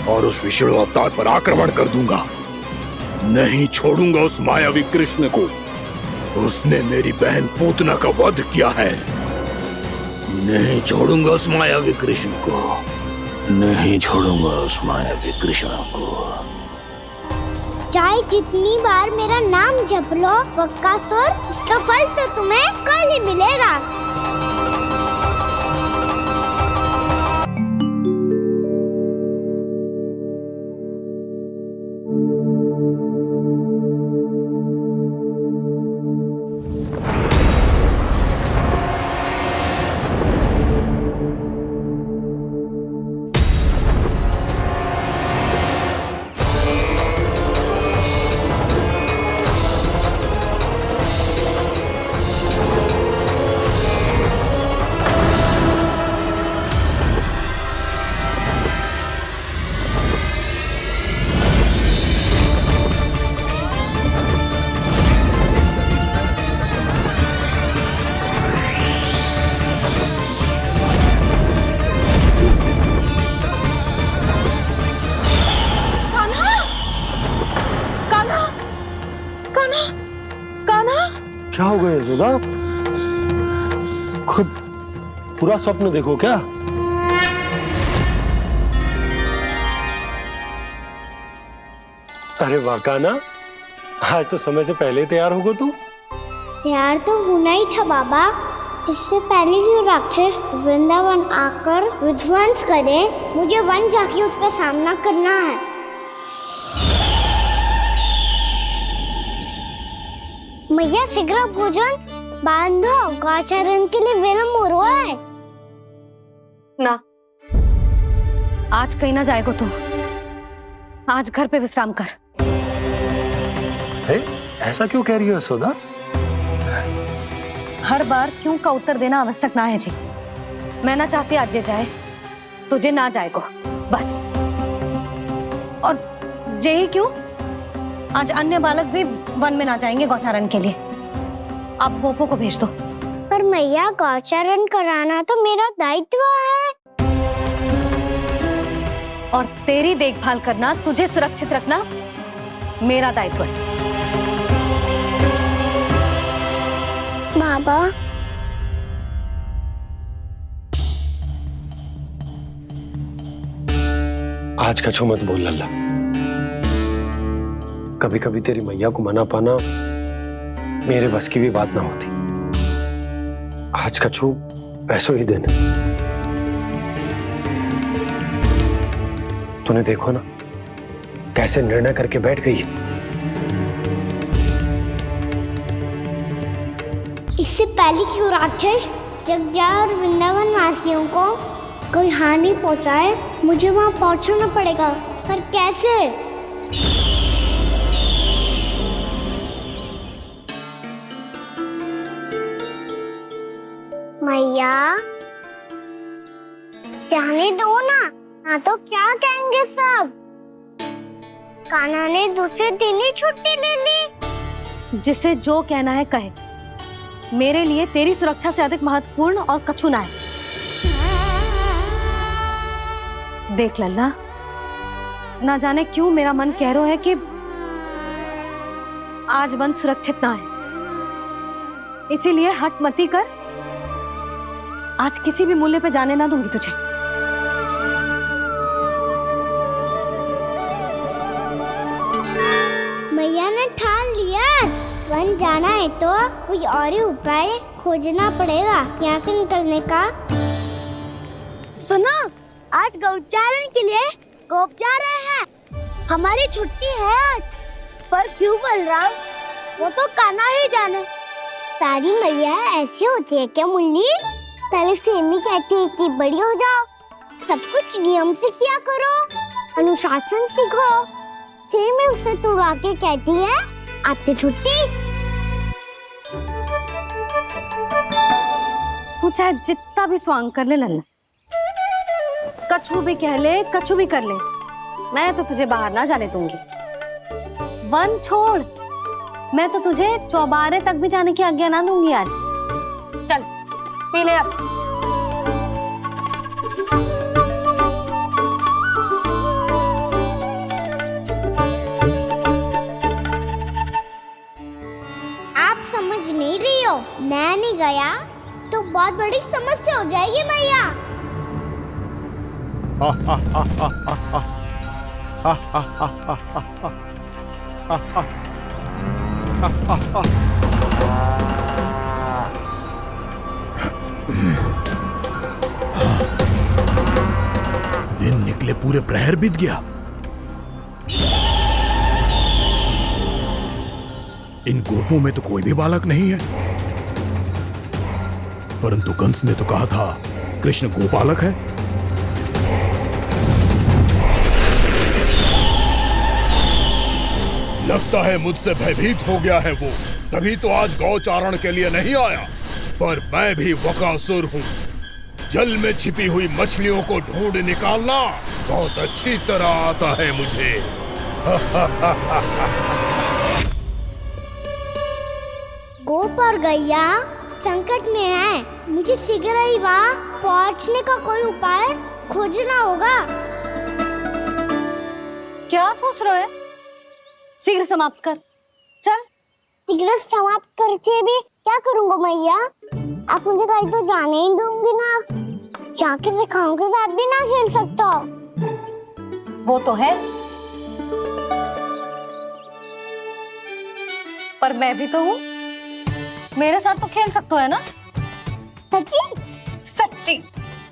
और उस विष्णु अवतार पर आक्रमण कर दूंगा। नहीं छोड़ूंगा उस मायावी कृष्ण को। उसने मेरी बहन पूतना का वध किया है। नहीं छोड़ूंगा उस मायावी कृष्ण को। नहीं छोड़ूंगा उस मायावी कृष्ण को। चाहे जितनी बार मेरा नाम जप लो बकासुर, इसका फल तो तुम्हें कल ही मिलेगा। क्या हो गया यशोदा? खुद पूरा स्वप्न देखो क्या? अरे वाकाना, आज तो समय से पहले तैयार होगा तू। तैयार तो होना ही था बाबा। इससे पहले जो राक्षस वृंदावन आकर विध्वंस करे, मुझे वन जाके उसका सामना करना है। मैया शीघ्र भोजन बांधो, गौचरण के लिए विलंब हो रहा है। ना, आज कहीं ना जाएगा तुम। आज घर पे विश्राम कर। ऐसा क्यों कह रही हो यशोदा? हर बार क्यों का उत्तर देना आवश्यक ना है जी। मैं ना चाहती आज ये जाए, तुझे ना जाएगा बस। और यही क्यों, आज अन्य बालक भी वन में ना जाएंगे गौचारण के लिए। आप गोपो को भेज दो। पर मैया गौचारण कराना तो मेरा दायित्व है। और तेरी देखभाल करना, तुझे सुरक्षित रखना मेरा दायित्व है। बाबा, आज कछु मत बोल लल्ला। कभी कभी तेरी मैया को मना पाना मेरे बस की भी बात ना होती। आज का छू वैसो ही दिन है। तूने देखो ना कैसे निर्णय करके बैठ गई है। इससे पहले कि वो राक्षस जगजा और वृंदावन वासियों को कोई हानि पहुंचाए, मुझे वहां पहुंचना पड़ेगा। पर कैसे? मैया जाने दो ना तो क्या कहेंगे सब। कान्हा ने दूसरे दिन ही छुट्टी ले ली। जिसे जो कहना है कहे, मेरे लिए तेरी सुरक्षा से अधिक महत्वपूर्ण और कछु ना है। देख लल्ला, ना जाने क्यों मेरा मन कह रहा है कि आज वन सुरक्षित ना है, इसीलिए हट मती कर। आज किसी भी मूल्य पे जाने ना दूंगी तुझे। मैया ने ठान लिया, वन जाना है तो कोई और ही उपाय खोजना पड़ेगा यहाँ से निकलने का। सुनो, आज गौचारण के लिए गोप जा रहे हैं। हमारी छुट्टी है आज। पर क्यों बलराम? वो तो कान्हा ही जाने। सारी मैया ऐसी होती है क्या मुल्ली? पहले सेमी कहती है कि बड़ी हो जाओ, सब कुछ नियम से किया करो, अनुशासन सीखो। सेमी उसे तुड़वा के कहती है आपकी छुट्टी। तू चाहे जितना भी स्वांग कर ले लल्ला, कछु भी कह ले, कछु भी कर ले, मैं तो तुझे बाहर ना जाने दूंगी। वन छोड़, मैं तो तुझे चौबारे तक भी जाने की आज्ञा ना दूंगी आज। चल पी ले अब। आप समझ नहीं रही हो, मैं नहीं गया तो बहुत बड़ी समस्या हो जाएगी मैया। दिन निकले पूरे प्रहर बीत गया। इन गोपों में तो कोई भी बालक नहीं है, परंतु कंस ने तो कहा था कृष्ण गोपालक है। लगता है मुझसे भयभीत हो गया है वो, तभी तो आज गौचारण के लिए नहीं आया। पर मैं भी वकासुर हूँ, जल में छिपी हुई मछलियों को ढूंढ निकालना बहुत अच्छी तरह आता है मुझे। गोप और गैया संकट में है, मुझे शीघ्र ही वहाँ पहुँचने का कोई उपाय खोजना होगा। क्या सोच रहे है? शीघ्र समाप्त कर, चल। शीघ्र समाप्त करके भी क्या करूँगा मैया? आप मुझे कहीं तो जाने ही दूंगी ना, जाके सिखाओं के साथ भी ना खेल सकता। वो तो है, पर मैं भी तो हूँ, मेरे साथ तो खेल सकते हो है ना? सच्ची? सच्ची।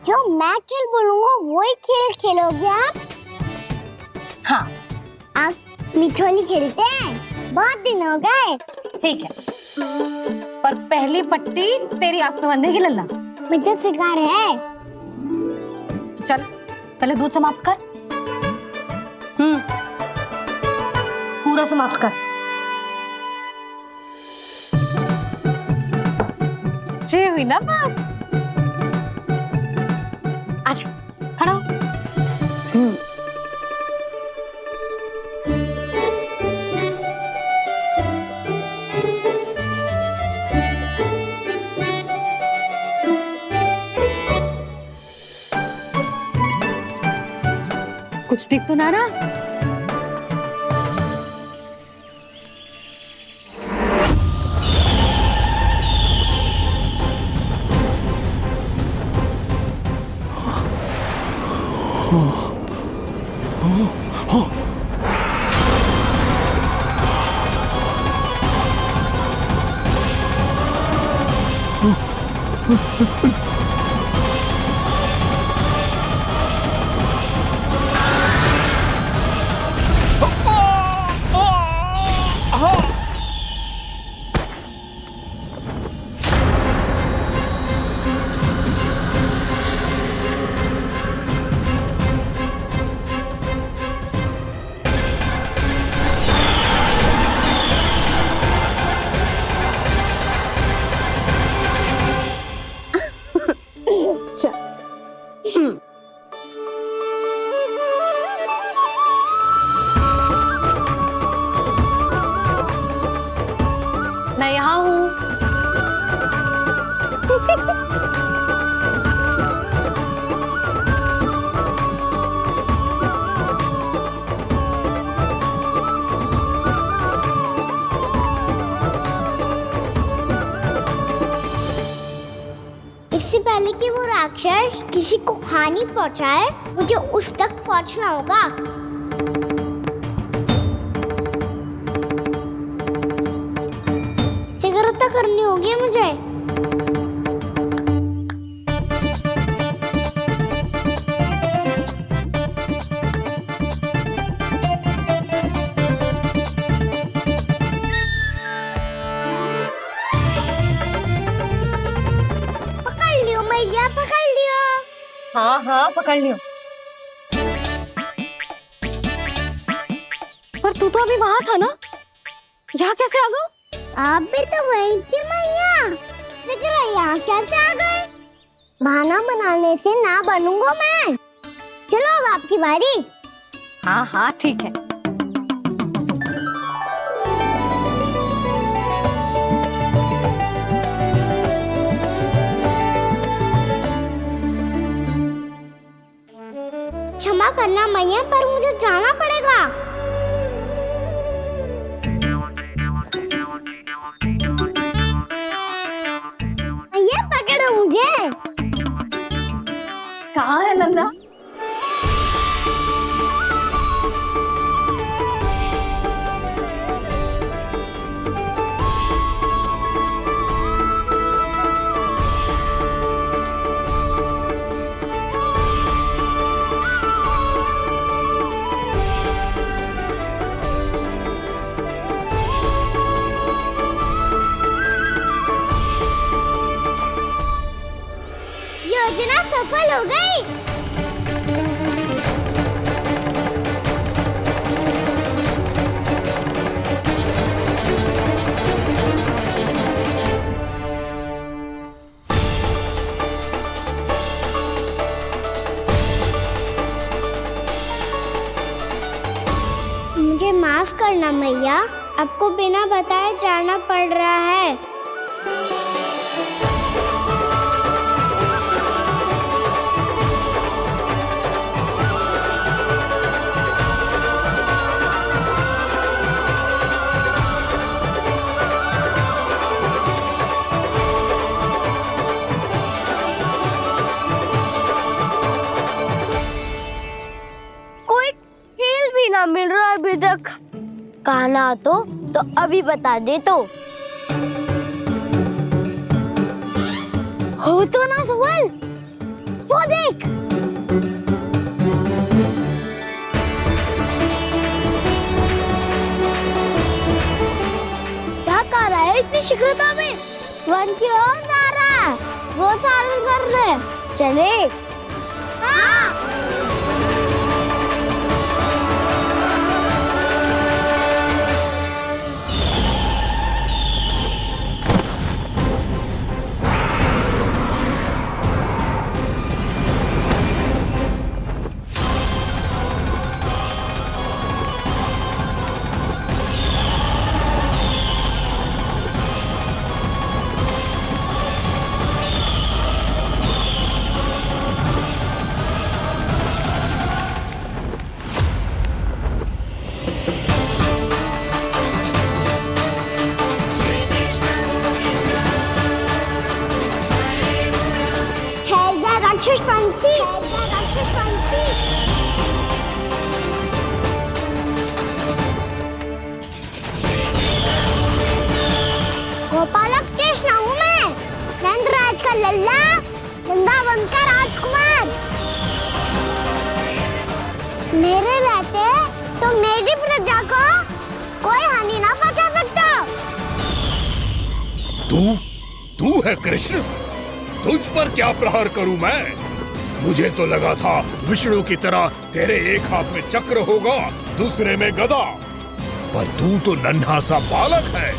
जो मैं खेल बोलूँगा वही खेल खेलोगे आप? हाँ। आप मिठोली खेलते हैं? बहुत दिन हो गए। ठीक है, पर पहली पट्टी तेरी आंख में बांधने की लल्ला। मुझे शिकार है। चल पहले दूध समाप्त कर। पूरा समाप्त कर। जे हुई ना बात। आजा, खड़ा हो। कुछ दिख तो ना रहा? इससे पहले कि वो राक्षस किसी को हानि पहुंचाए, मुझे उस तक पहुंचना होगा। सिगरता करनी होगी मुझे। पकड़ लियो। हाँ पकड़ लियो। पर तू तो अभी वहाँ था ना, यहाँ कैसे आ गया? आप भी तो वही थी मैया। सिकरा यहाँ कैसे आ गए? बहाना बनाने से ना बनूंगा मैं। चलो अब आपकी बारी। हाँ ठीक है। क्षमा करना मैया, पर मुझे जाना पड़ेगा। मैया पकड़ो मुझे। कहाँ है नंदा? योजना सफल हो गई। मुझे माफ करना मैया, आपको बिना बताए जाना पड़ रहा है। मिल रहा है अभी तक। कहना तो अभी बता दे तो। हो तो ना सवाल, वो देख। क्या कर रहा है इतनी शीघ्रता में? वन की ओर जा रहा है, वो सारे कर रहे। चले। हाँ। गोपालक कृष्ण हूँ मैं, नंदराज का लल्ला, वृंदावन का राजकुमार। मेरे रहते तो मेरी प्रजा को कोई हानि ना पहुंचा सकता। तू है कृष्ण? तुझ पर क्या प्रहार करूं मैं? मुझे तो लगा था विष्णु की तरह तेरे एक हाथ में चक्र होगा, दूसरे में गदा, पर तू तो नन्हा सा बालक है।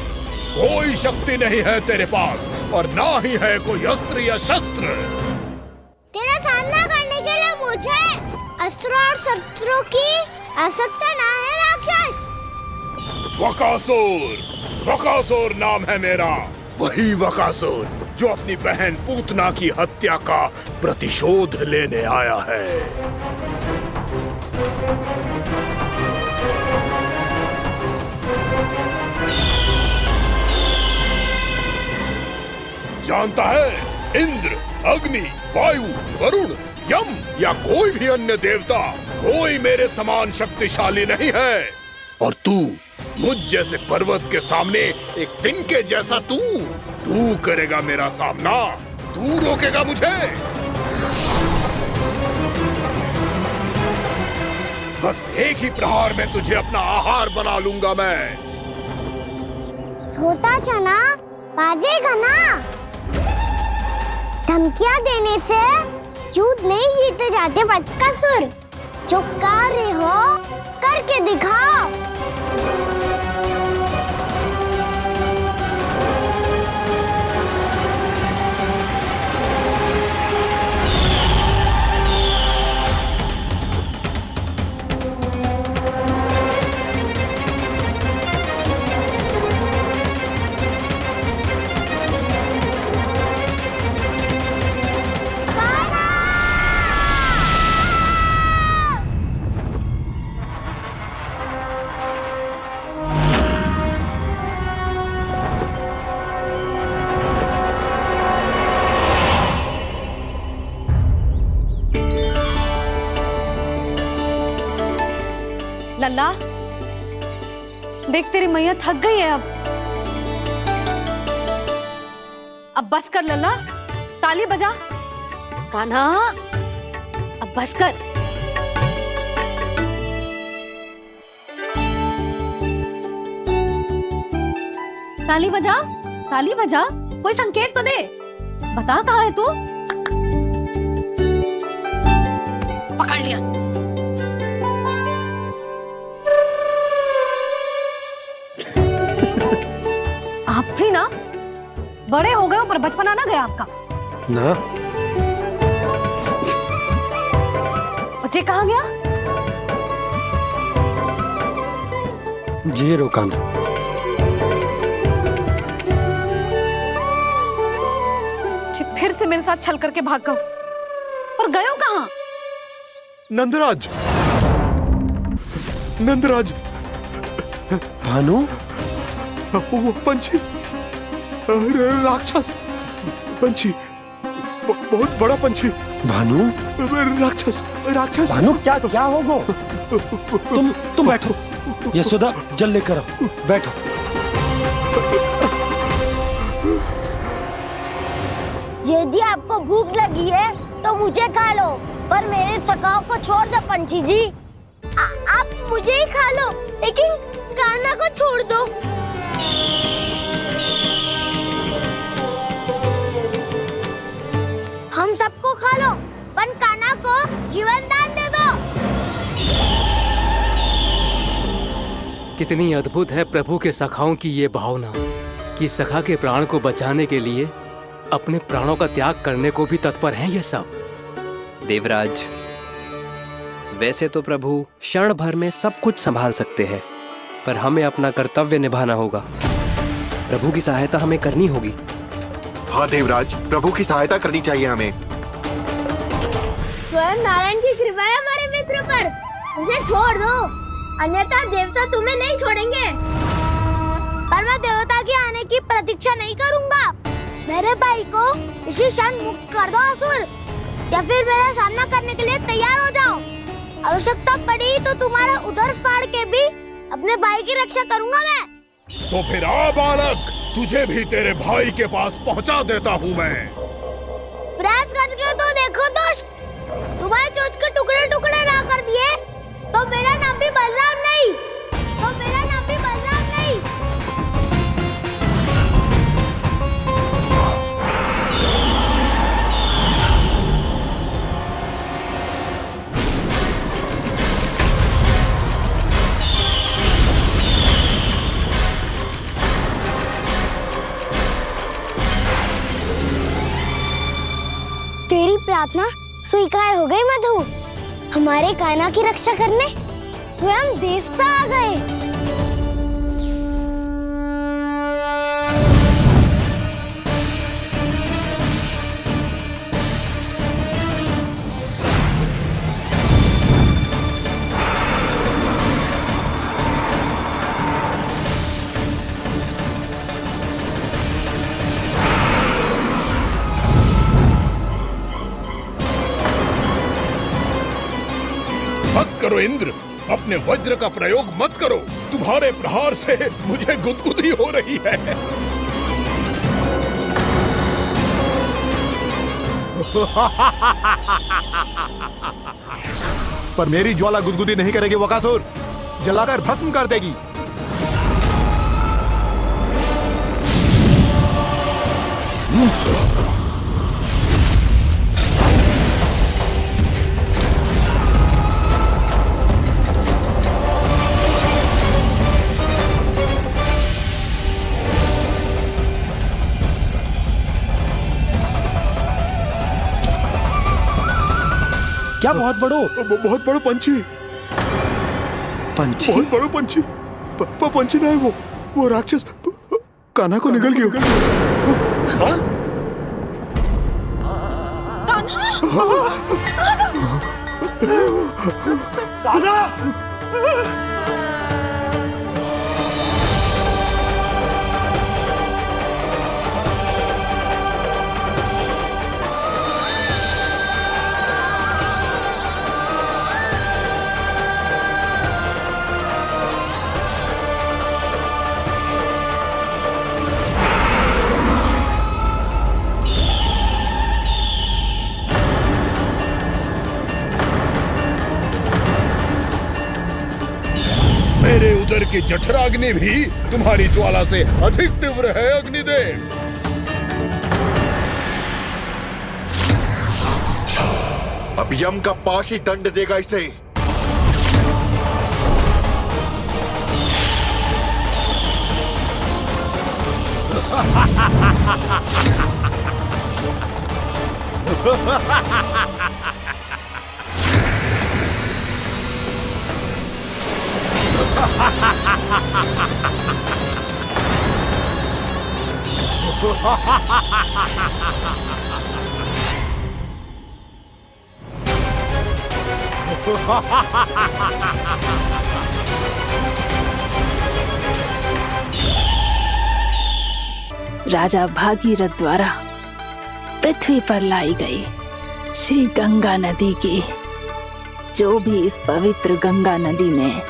कोई शक्ति नहीं है तेरे पास और ना ही है कोई अस्त्र या शस्त्र। तेरा सामना करने के लिए मुझे अस्त्रों और शस्त्रों की आवश्यकता ना है राक्षस। वकासुर नाम है मेरा, वही वकासुर जो अपनी बहन पूतना की हत्या का प्रतिशोध लेने आया है। जानता है, इंद्र अग्नि, वायु, वरुण, यम या कोई भी अन्य देवता, कोई मेरे समान शक्तिशाली नहीं है। और तू, मुझ जैसे पर्वत के सामने एक तिनके जैसा तू करेगा मेरा सामना? तू रोकेगा मुझे? बस एक ही प्रहार में तुझे अपना आहार बना लूंगा मैं। छोटा चना बाजेगा ना? धमकियां देने से युद्ध नहीं जीते जाते बदकसूर। जो कार्य हो करके दिखाओ। लल्ला, देख तेरी मैया थक गई है अब बस कर लल्ला, ताली बजा। कान्हा, अब बस कर। ताली बजा, ताली बजा, कोई संकेत तो दे। बता कहाँ है तू? पकड़ लिया। आप भी ना बड़े हो गए हो, पर बचपना ना गया आपका ना। बच्चे कहाँ गया? जी रोकाना। फिर से मेरे साथ छल करके भाग गए, और गए हो कहाँ? नंदराज, नंदराज। भानु, वो पंछी, राक्षस पंछी, बहुत बड़ा पंछी। भानु, राक्षस, राक्षस। भानु, क्या क्या होगा? तुम बैठो। यशोदा, जल लेकर आओ, बैठो। यदि आपको भूख लगी है तो मुझे खा लो, पर मेरे सखाओं को छोड़ दो पंछी जी। आप मुझे ही खा लो, लेकिन कान्हा को छोड़ दो। हम सबको खा लो, पर कान्हा को जीवन दान दे दो। कितनी अद्भुत है प्रभु के सखाओं की ये भावना कि सखा के प्राण को बचाने के लिए अपने प्राणों का त्याग करने को भी तत्पर हैं ये सब। देवराज, वैसे तो प्रभु क्षण भर में सब कुछ संभाल सकते हैं, पर हमें अपना कर्तव्य निभाना होगा। प्रभु की सहायता हमें करनी होगी। हाँ देवराज, प्रभु की सहायता करनी चाहिए हमें। स्वयं नारायण की कृपा है हमारे मित्र पर, उसे छोड़ दो, अन्यथा देवता तुम्हें नहीं छोड़ेंगे। पर मैं देवता के आने की प्रतीक्षा नहीं करूंगा। मेरे भाई को इसी क्षण मुक्त कर दो असुर, या फिर मेरा सामना करने के लिए तैयार हो जाओ। आवश्यकता पड़ी तो तुम्हारा उदर फाड़ के भी अपने भाई की रक्षा करूंगा मैं। तो फिर आ बालक, तुझे भी तेरे भाई के पास पहुंचा देता हूँ मैं। प्रयास करके तो देखो दोस्त, तुम्हारे चोंच के टुकड़े टुकड़े ना कर दिए तो मेरा नाम भी बलराम नहीं, तो मेरा नाम भी बलराम नहीं। तेरी प्रार्थना स्वीकार हो गई मधु। हमारे कान्हा की रक्षा करने स्वयं देवता आ गए। करो इंद्र, अपने वज्र का प्रयोग मत करो। तुम्हारे प्रहार से मुझे गुदगुदी हो रही है। पर मेरी ज्वाला गुदगुदी नहीं करेगी वकासुर, जलाकर भस्म कर देगी। क्या बहुत बड़ो? बहुत बड़ो पंछी। पंछी? बहुत बड़ो पंछी। पंछी नहीं, वो राक्षस कान्हा को निगल गया। हाँ? कान्हा! मेरे उदर की जठराग्नि भी तुम्हारी ज्वाला से अधिक तीव्र है अग्निदेव। अब यम का पाश ही दंड देगा इसे। राजा भागीरथ द्वारा पृथ्वी पर लाई गई श्री गंगा नदी की, जो भी इस पवित्र गंगा नदी में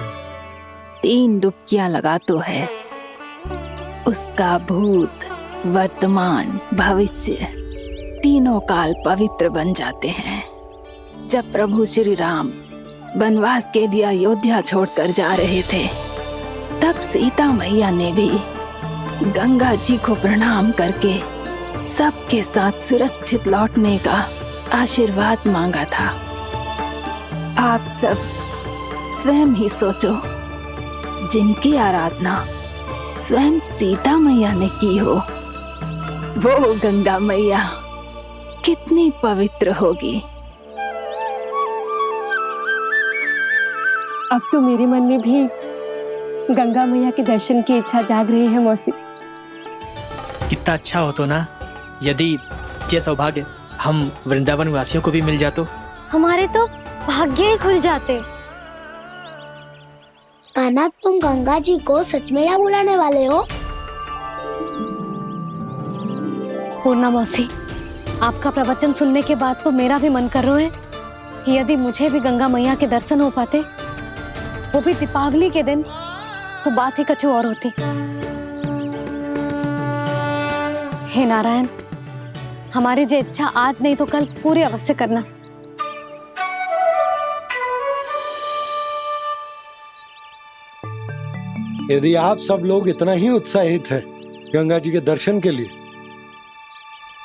3 डुबकियां लगातो है, उसका भूत, वर्तमान, भविष्य तीनों काल पवित्र बन जाते हैं। जब प्रभु श्री राम वनवास के लिए अयोध्या छोड़कर जा रहे थे, तब सीता मैया ने भी गंगा जी को प्रणाम करके सबके साथ सुरक्षित लौटने का आशीर्वाद मांगा था। आप सब स्वयं ही सोचो, जिनकी आराधना स्वयं सीता मैया ने की हो, वो गंगा मैया कितनी पवित्र होगी। अब तो मेरे मन में भी गंगा मैया के दर्शन की इच्छा जाग रही है मौसी। कितना अच्छा हो तो ना, यदि ये सौभाग्य हम वृंदावन वासियों को भी मिल जातो। हमारे तो भाग्य ही खुल जाते। कान्हा, तुम गंगा जी को सच में यहाँ बुलाने वाले हो? पूर्णा मौसी, आपका प्रवचन सुनने के बाद तो मेरा भी मन कर रहा है कि यदि मुझे भी गंगा मैया के दर्शन हो पाते, वो भी दीपावली के दिन, तो बात ही कुछ और होती। हे नारायण, हमारी जो इच्छा आज नहीं तो कल पूरी अवश्य करना। यदि आप सब लोग इतना ही उत्साहित हैं गंगा जी के दर्शन के लिए,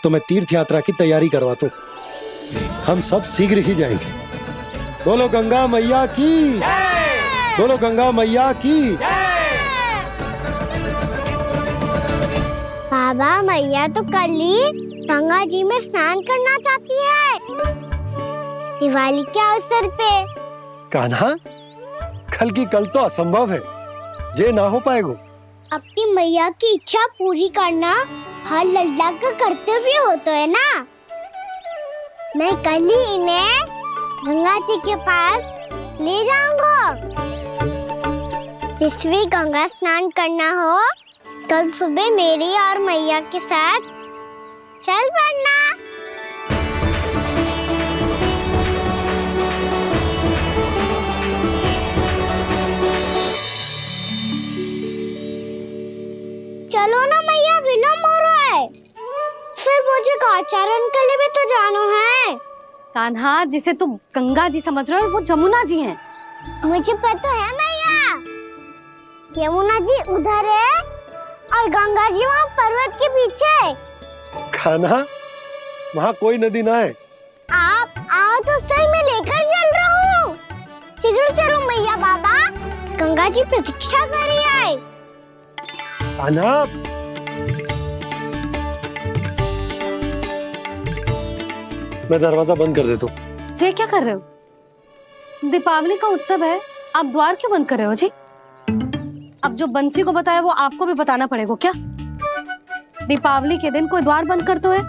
तो मैं तीर्थ यात्रा की तैयारी करवाता हूँ। हम सब शीघ्र ही जाएंगे। बोलो गंगा मैया की, बोलो गंगा मैया की। बाबा, मैया तो कल ही गंगा जी में स्नान करना चाहती है, दिवाली के अवसर पे। कान्हा, कल की कल तो असंभव है, जे ना हो पाएगा। अपनी मैया की इच्छा पूरी करना हर लल्ला का कर्तव्य होता है ना। मैं कल ही इन्हें गंगा जी के पास ले जाऊंगा। जिस भी गंगा स्नान करना हो, कल सुबह मेरी और मैया के साथ चल पड़ना। आचरण के लिए भी तो जानो है। कान्हा, जिसे तू गंगा जी समझ रहे हो वो जमुना जी हैं। मुझे पता है मैया, यमुना जी उधर है और गंगा जी वहाँ पर्वत के पीछे। कान्हा, वहाँ कोई नदी ना है। आप आओ तो सही, मैं लेकर चल रहा हूँ। शीघ्र चलो मैया बाबा, गंगा जी प्रतीक्षा कर रही है। कान्हा, मैं दरवाजा बंद कर देता हूँ। ये क्या कर रहे हो? दीपावली का उत्सव है, आप द्वार क्यों बंद कर रहे हो जी? अब जो बंसी को बताया वो आपको भी बताना पड़ेगा क्या? दीपावली के दिन कोई द्वार बंद कर तो है,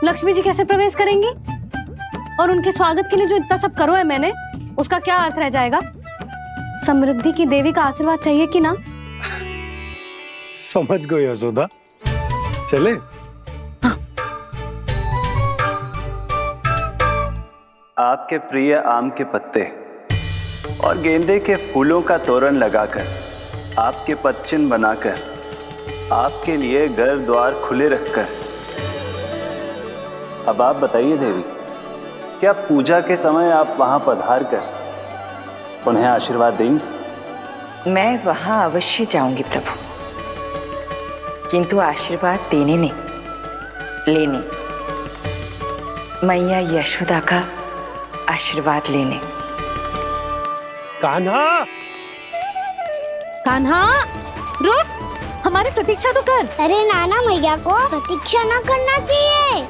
लक्ष्मी जी कैसे प्रवेश करेंगी? और उनके स्वागत के लिए जो इतना सब करो है मैंने, उसका क्या अर्थ रह जाएगा? समृद्धि की देवी का आशीर्वाद चाहिए कि ना? समझ गई यशोदा, चले। आपके प्रिय आम के पत्ते और गेंदे के फूलों का तोरण लगाकर, आपके पदचिन्ह बनाकर, आपके लिए घर द्वार खुले रखकर, अब आप बताइए देवी, क्या पूजा के समय आप वहां पधार कर उन्हें आशीर्वाद देंगी? मैं वहां अवश्य जाऊंगी प्रभु, किंतु आशीर्वाद देने नहीं, लेने, मैया यशोदा का आशीर्वाद लेने। कान्हा, कान्हा, रुक, हमारी प्रतीक्षा तो कर। अरे नाना, मैया को प्रतीक्षा ना करना चाहिए।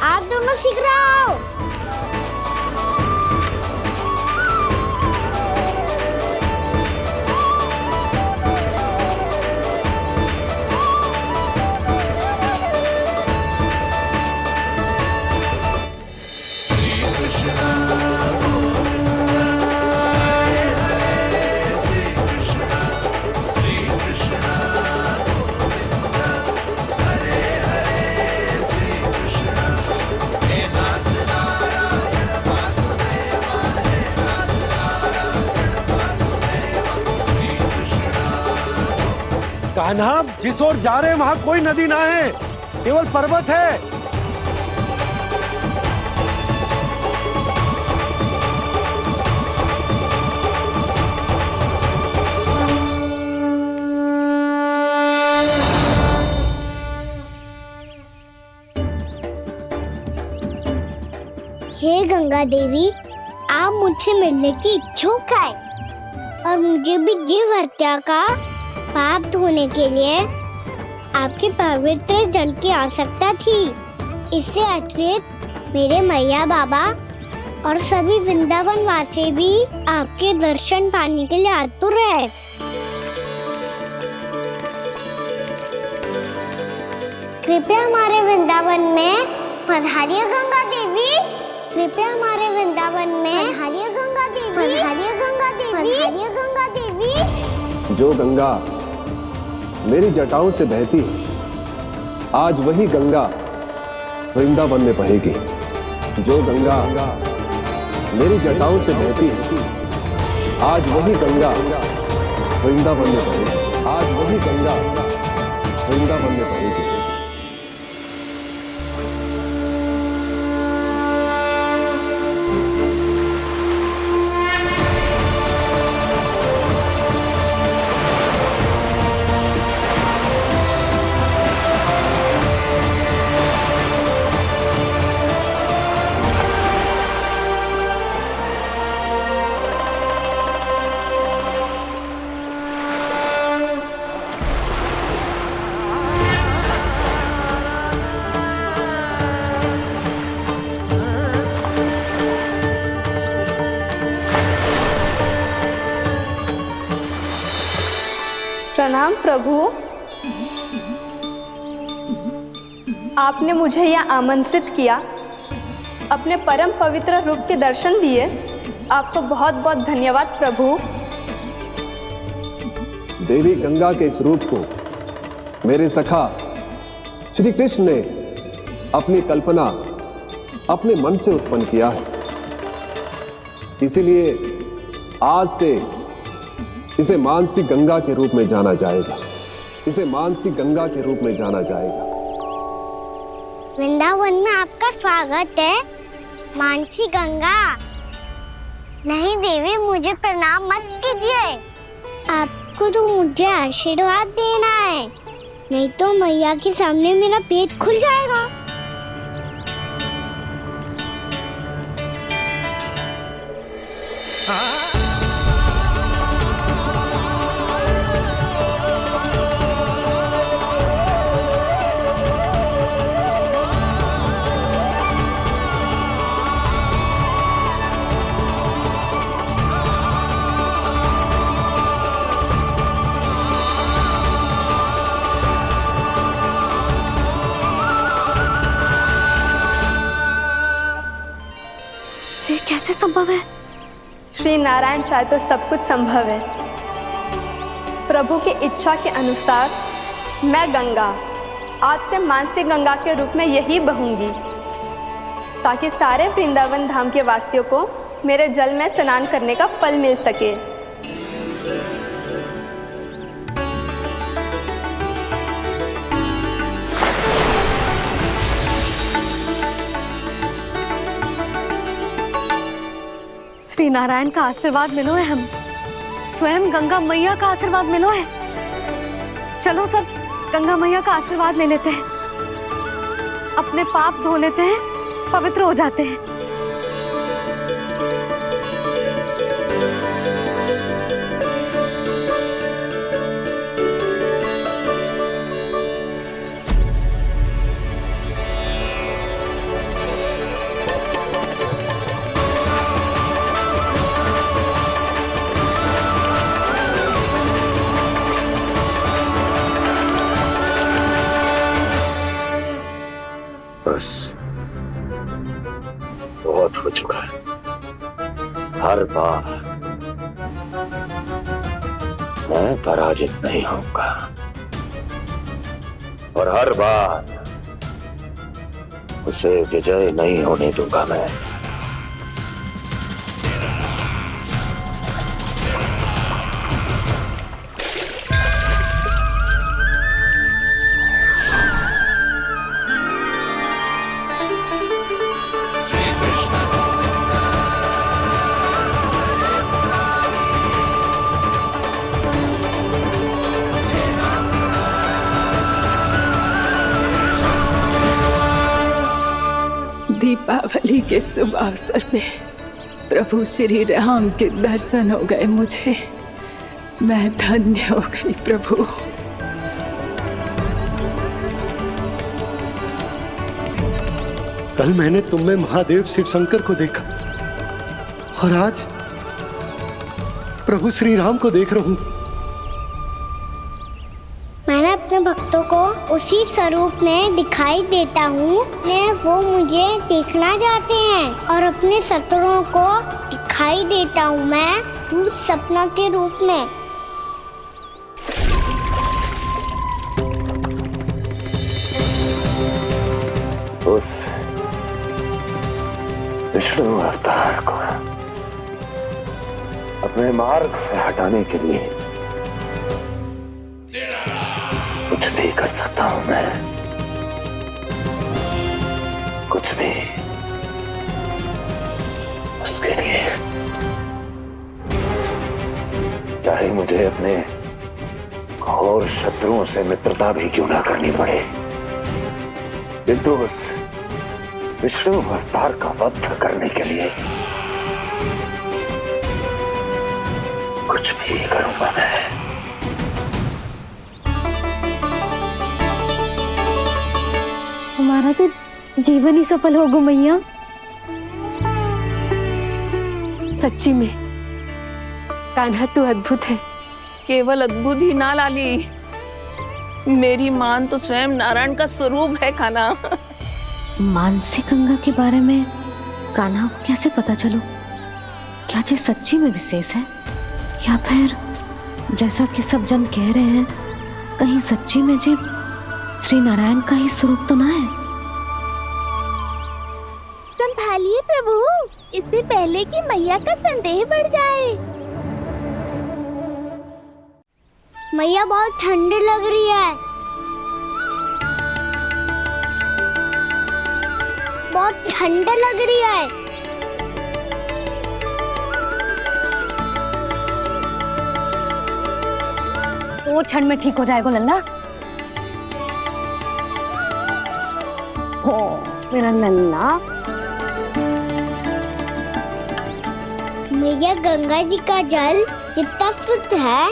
आप दोनों शीघ्र आओ। कान्हा, जिस ओर जा रहे हैं वहां कोई नदी ना है, केवल पर्वत है। हे गंगा देवी, आप मुझसे मिलने की इच्छुक है और मुझे भी जीव हत्या का पाप धोने के लिए आपके पवित्र जल की आवश्यकता थी। इससे अतिरिक्त मेरे मैया बाबा और सभी वृंदावन वासी भी आपके दर्शन पाने के लिए आतुर है। कृपया हमारे वृंदावन में पधारिए गंगा देवी। कृपया हमारे वृंदावन में पधारिए गंगा देवी। पधारिए गंगा देवी। पधारिए गंगा देवी। जो गंगा मेरी जटाओं से बहती है, आज वही गंगा वृंदावन में बहेगी। जो गंगा मेरी जटाओं से बहती है, आज वही गंगा वृंदावन में बहेगी। आज वही गंगा वृंदावन में बहेगी। प्रणाम प्रभु, आपने मुझे यह आमंत्रित किया, अपने परम पवित्र रूप के दर्शन दिए, आपको बहुत बहुत धन्यवाद प्रभु। देवी गंगा के इस रूप को मेरे सखा श्री कृष्ण ने अपनी कल्पना अपने मन से उत्पन्न किया है, इसीलिए आज से इसे मानसी गंगा के रूप में जाना जाएगा। इसे मानसी गंगा के रूप में जाना जाएगा। वृंदावन में आपका स्वागत है मानसी गंगा। नहीं देवी, मुझे प्रणाम मत कीजिए। आपको तो मुझे आशीर्वाद देना है, नहीं तो मैया के सामने मेरा पेट खुल जाएगा। ये कैसे संभव है? श्री नारायण चाहे तो सब कुछ संभव है। प्रभु की इच्छा के अनुसार मैं गंगा आज से मानसी गंगा के रूप में यही बहूंगी, ताकि सारे वृंदावन धाम के वासियों को मेरे जल में स्नान करने का फल मिल सके। श्री नारायण का आशीर्वाद मिलो है, हम स्वयं गंगा मैया का आशीर्वाद मिलो है। चलो सब गंगा मैया का आशीर्वाद ले लेते हैं, अपने पाप धो लेते हैं, पवित्र हो जाते हैं। बस बहुत हो चुका है। हर बार मैं पराजित नहीं होऊंगा और हर बार उसे विजय नहीं होने दूंगा मैं। दीपावली के शुभ अवसर पे प्रभु श्री राम के दर्शन हो गए मुझे। मैं धन्य हो गई प्रभु। कल मैंने तुम में महादेव शिव शंकर को देखा और आज प्रभु श्री राम को देख रहा हूं। मैंने अपने भक्तों को उसी स्वरूप में दिखाई देता हूँ, वो मुझे देखना चाहते हैं और अपने शत्रुओं को दिखाई देता हूँ मैं भूत सपना के रूप में। उस विष्णु अवतार को अपने मार्ग से हटाने के लिए कुछ भी कर सकता हूं मैं, कुछ भी। उसके लिए चाहे मुझे अपने घोर शत्रुओं से मित्रता भी क्यों ना करनी पड़े, किंतु उस विष्णु अवतार का वध करने के लिए कुछ भी करूंगा मैं। हमारा तो जीवन ही सफल होगा मैया। सच्ची में कान्हा तू अद्भुत है। केवल अद्भुत ही ना लाली, मेरी मान तो स्वयं नारायण का स्वरूप है कान्हा। मानसी गंगा के बारे में कान्हा को कैसे पता चलो? क्या ये सच्ची में विशेष है या फिर जैसा कि सब जन कह रहे हैं, कहीं सच्ची में जी श्री नारायण का ही स्वरूप तो ना है? संभालिए प्रभु, इससे पहले कि मैया का संदेह बढ़ जाए। मैया बहुत ठंडी लग रही है। बहुत ठंड लग रही है। वो ठंड में ठीक हो जाएगा लल्ला। हो मेरा लल्ला। मैया गंगा जी का जल जितना शुद्ध है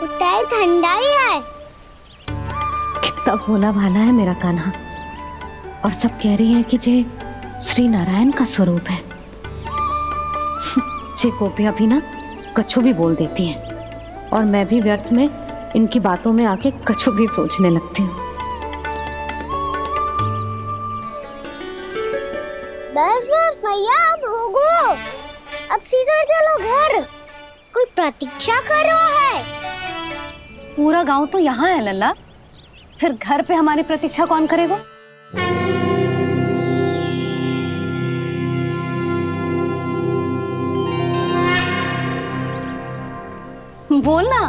उतना ही ठंडा ही है। कितना भोला भाला है मेरा कान्हा। और सब कह रही हैं कि ये श्री नारायण का स्वरूप है। जे गोपियां भी ना कछु भी बोल देती हैं और मैं भी व्यर्थ में इनकी बातों में आके कछु भी सोचने लगती हूँ। बस बस मैया अब हो गो। अब सीधा चलो घर। कोई प्रतीक्षा कर रहा है। पूरा गांव तो यहाँ है लल्ला, फिर घर पे हमारी प्रतीक्षा कौन करेगा? बोल ना,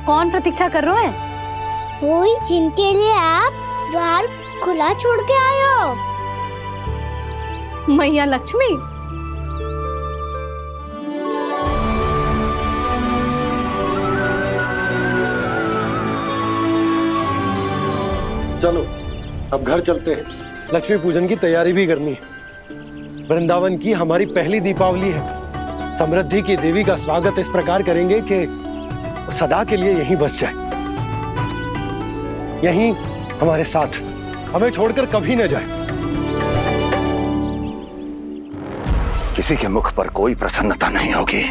कौन प्रतीक्षा कर रहे हैं? वही जिनके लिए आप द्वार खुला छोड़ के आए हो। मैया लक्ष्मी। चलो अब घर चलते हैं। लक्ष्मी पूजन की तैयारी भी करनी है। वृंदावन की हमारी पहली दीपावली है। समृद्धि की देवी का स्वागत इस प्रकार करेंगे कि सदा के लिए यहीं बस जाए, यहीं हमारे साथ, हमें छोड़कर कभी न जाए। किसी के मुख पर कोई प्रसन्नता नहीं होगी।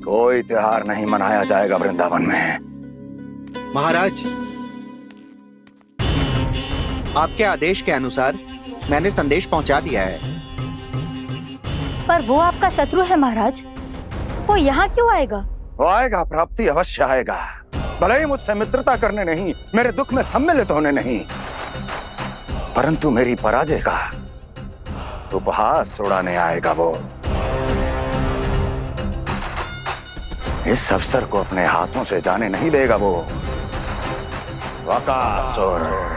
कोई त्योहार नहीं मनाया जाएगा वृंदावन में। महाराज, आपके आदेश के अनुसार मैंने संदेश पहुंचा दिया है। पर वो आपका शत्रु है महाराज, वो यहाँ क्यों आएगा? वो आएगा, प्राप्ति अवश्य आएगा। भले ही मुझसे मित्रता करने नहीं, मेरे दुख में सम्मिलित होने नहीं, परंतु मेरी पराजय का उपहास उड़ाने आएगा वो। इस अवसर को अपने हाथों से जाने नहीं देगा वो। वकासुर।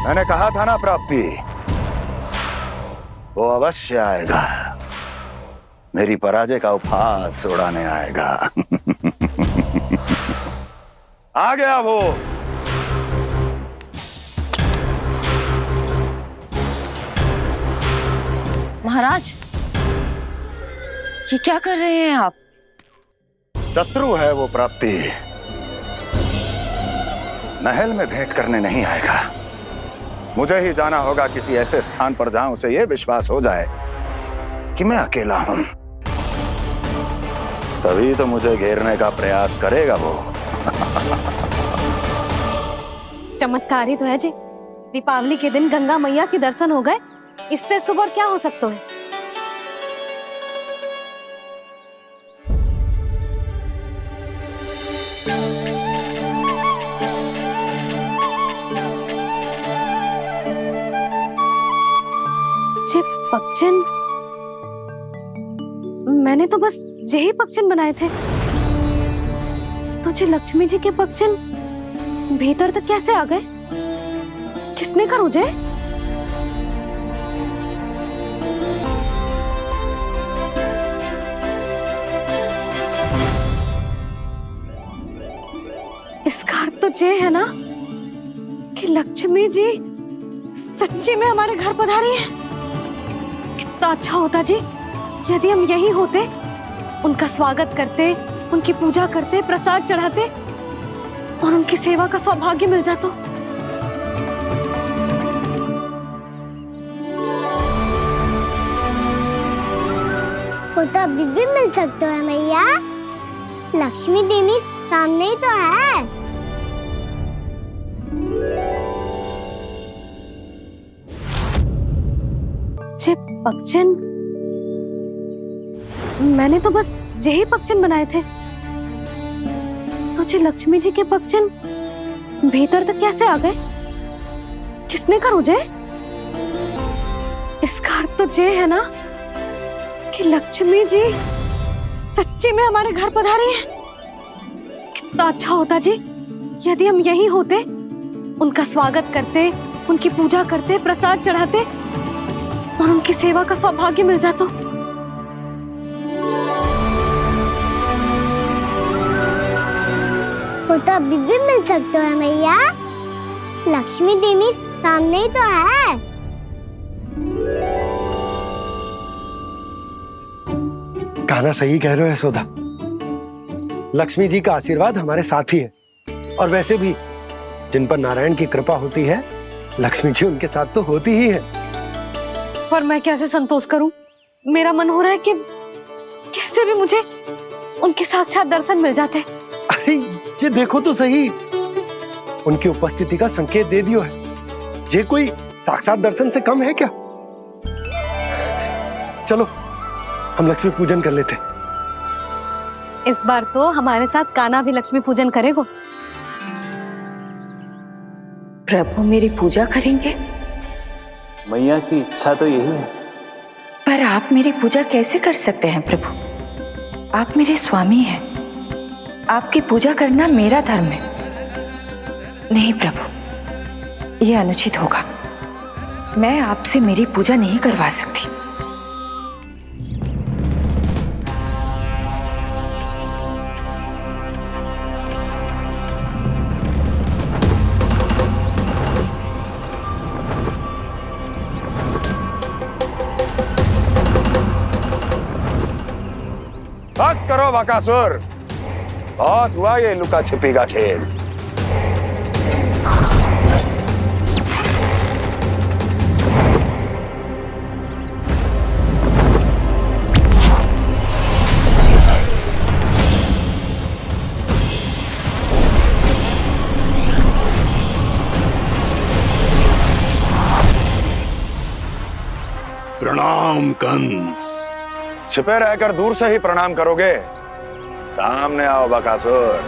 मैंने कहा था ना प्राप्ति, वो अवश्य आएगा। मेरी पराजय का उपहास उड़ाने आएगा। आ गया वो। महाराज, ये क्या कर रहे हैं आप? शत्रु है वो प्राप्ति। महल में भेंट करने नहीं आएगा। मुझे ही जाना होगा किसी ऐसे स्थान पर जहां उसे यह विश्वास हो जाए कि मैं अकेला हूं। तभी तो मुझे घेरने का प्रयास करेगा वो। चमत्कार ही तो है जी। दीपावली के दिन गंगा मैया के दर्शन हो गए, इससे सुपर क्या हो सकता है? पक्षन, मैंने तो बस यही पक्षन बनाए थे। तुझे लक्ष्मी जी के पक्षन भीतर तक कैसे आ गए? किसने कहा मुझे? इसका अर्थ तो ये है ना कि लक्ष्मी जी सच्ची में हमारे घर पधारी है। कितना अच्छा होता जी यदि हम यही होते, उनका स्वागत करते, उनकी पूजा करते, प्रसाद चढ़ाते और उनकी सेवा का सौभाग्य मिल जाता। वो तो अभी भी मिल सकते हैं मैया। लक्ष्मी देवी सामने ही तो है। पक्षन, मैंने तो बस यही पक्षन बनाए थे। जी लक्ष्मी जी के भक्तजन भीतर तक कैसे आ गए? किसने कहा मुझे? इसका अर्थ तो ये है ना कि लक्ष्मी जी सच्ची में हमारे घर पधारी हैं। कितना अच्छा होता जी यदि हम यहीं होते, उनका स्वागत करते, उनकी पूजा करते, प्रसाद चढ़ाते और उनकी सेवा का सौभाग्य मिल जाता। वो तो अभी भी मिल सकते हैं मैया। लक्ष्मी देवी सामने ही तो है। कहना सही कह रहे हो यशोदा। लक्ष्मी जी का आशीर्वाद हमारे साथ ही है, और वैसे भी जिन पर नारायण की कृपा होती है, लक्ष्मी जी उनके साथ तो होती ही है। पर मैं कैसे संतोष करूं? मेरा मन हो रहा है कि कैसे भी मुझे उनके साक्षात दर्शन मिल जाते। अरे ये देखो तो सही, उनकी उपस्थिति का संकेत दे दियो है। ये कोई साक्षात दर्शन से कम है क्या? चलो हम लक्ष्मी पूजन कर लेते। इस बार तो हमारे साथ कान्हा भी लक्ष्मी पूजन करेगा। प्रभु मेरी पूजा करेंगे? मैया की इच्छा तो यही है। पर आप मेरी पूजा कैसे कर सकते हैं प्रभु? आप मेरे स्वामी हैं। आपकी पूजा करना मेरा धर्म है। नहीं प्रभु, यह अनुचित होगा। मैं आपसे मेरी पूजा नहीं करवा सकती। बस करो बकासुर, बहुत हुआ ये लुका छिपी का खेल। प्रणाम कंस। छिपे रहकर दूर से ही प्रणाम करोगे? सामने आओ बकासुर।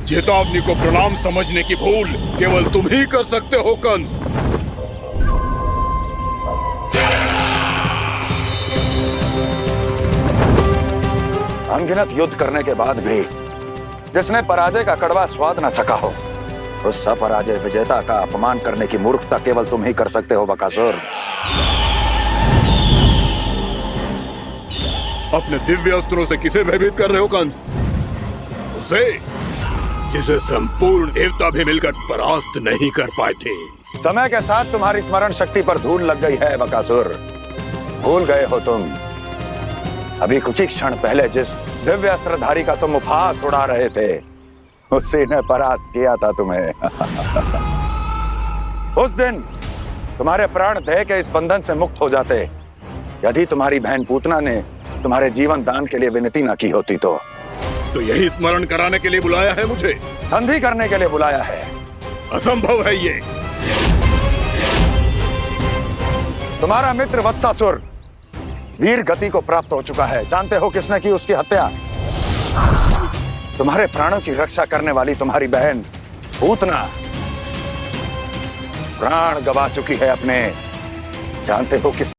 चेतावनी को प्रणाम समझने की भूल केवल तुम ही कर सकते हो कंस। अनगिनत युद्ध करने के बाद भी जिसने पराजय का कड़वा स्वाद न चखा हो, उस अपराजय विजेता का अपमान करने की मूर्खता केवल तुम ही कर सकते हो बकासुर। अपने दिव्य अस्त्रों से किसे भयभीत कर रहे हो कंस? उसे जिसे संपूर्ण देवता भी मिलकर परास्त नहीं कर पाए थे। समय के साथ तुम्हारी स्मरण शक्ति पर धूल लग गई है बकासुर। भूल गए हो तुम अभी कुछ ही क्षण पहले जिस दिव्य अस्त्रधारी का तुम उपहास उड़ा रहे थे, उसी ने परास्त किया था तुम्हें। उस दिन तुम्हारे प्राण देह के इस बंधन से मुक्त हो जाते यदि तुम्हारी बहन पूतना ने तुम्हारे जीवन दान के लिए विनती न की होती। तो यही स्मरण कराने के लिए बुलाया है मुझे? संधि करने के लिए बुलाया है। असंभव है ये। तुम्हारा मित्र वत्सासुर वीर गति को प्राप्त हो चुका है। जानते हो किसने की उसकी हत्या? तुम्हारे प्राणों की रक्षा करने वाली तुम्हारी बहन पूतना प्राण गवा चुकी है अपने। जानते हो किस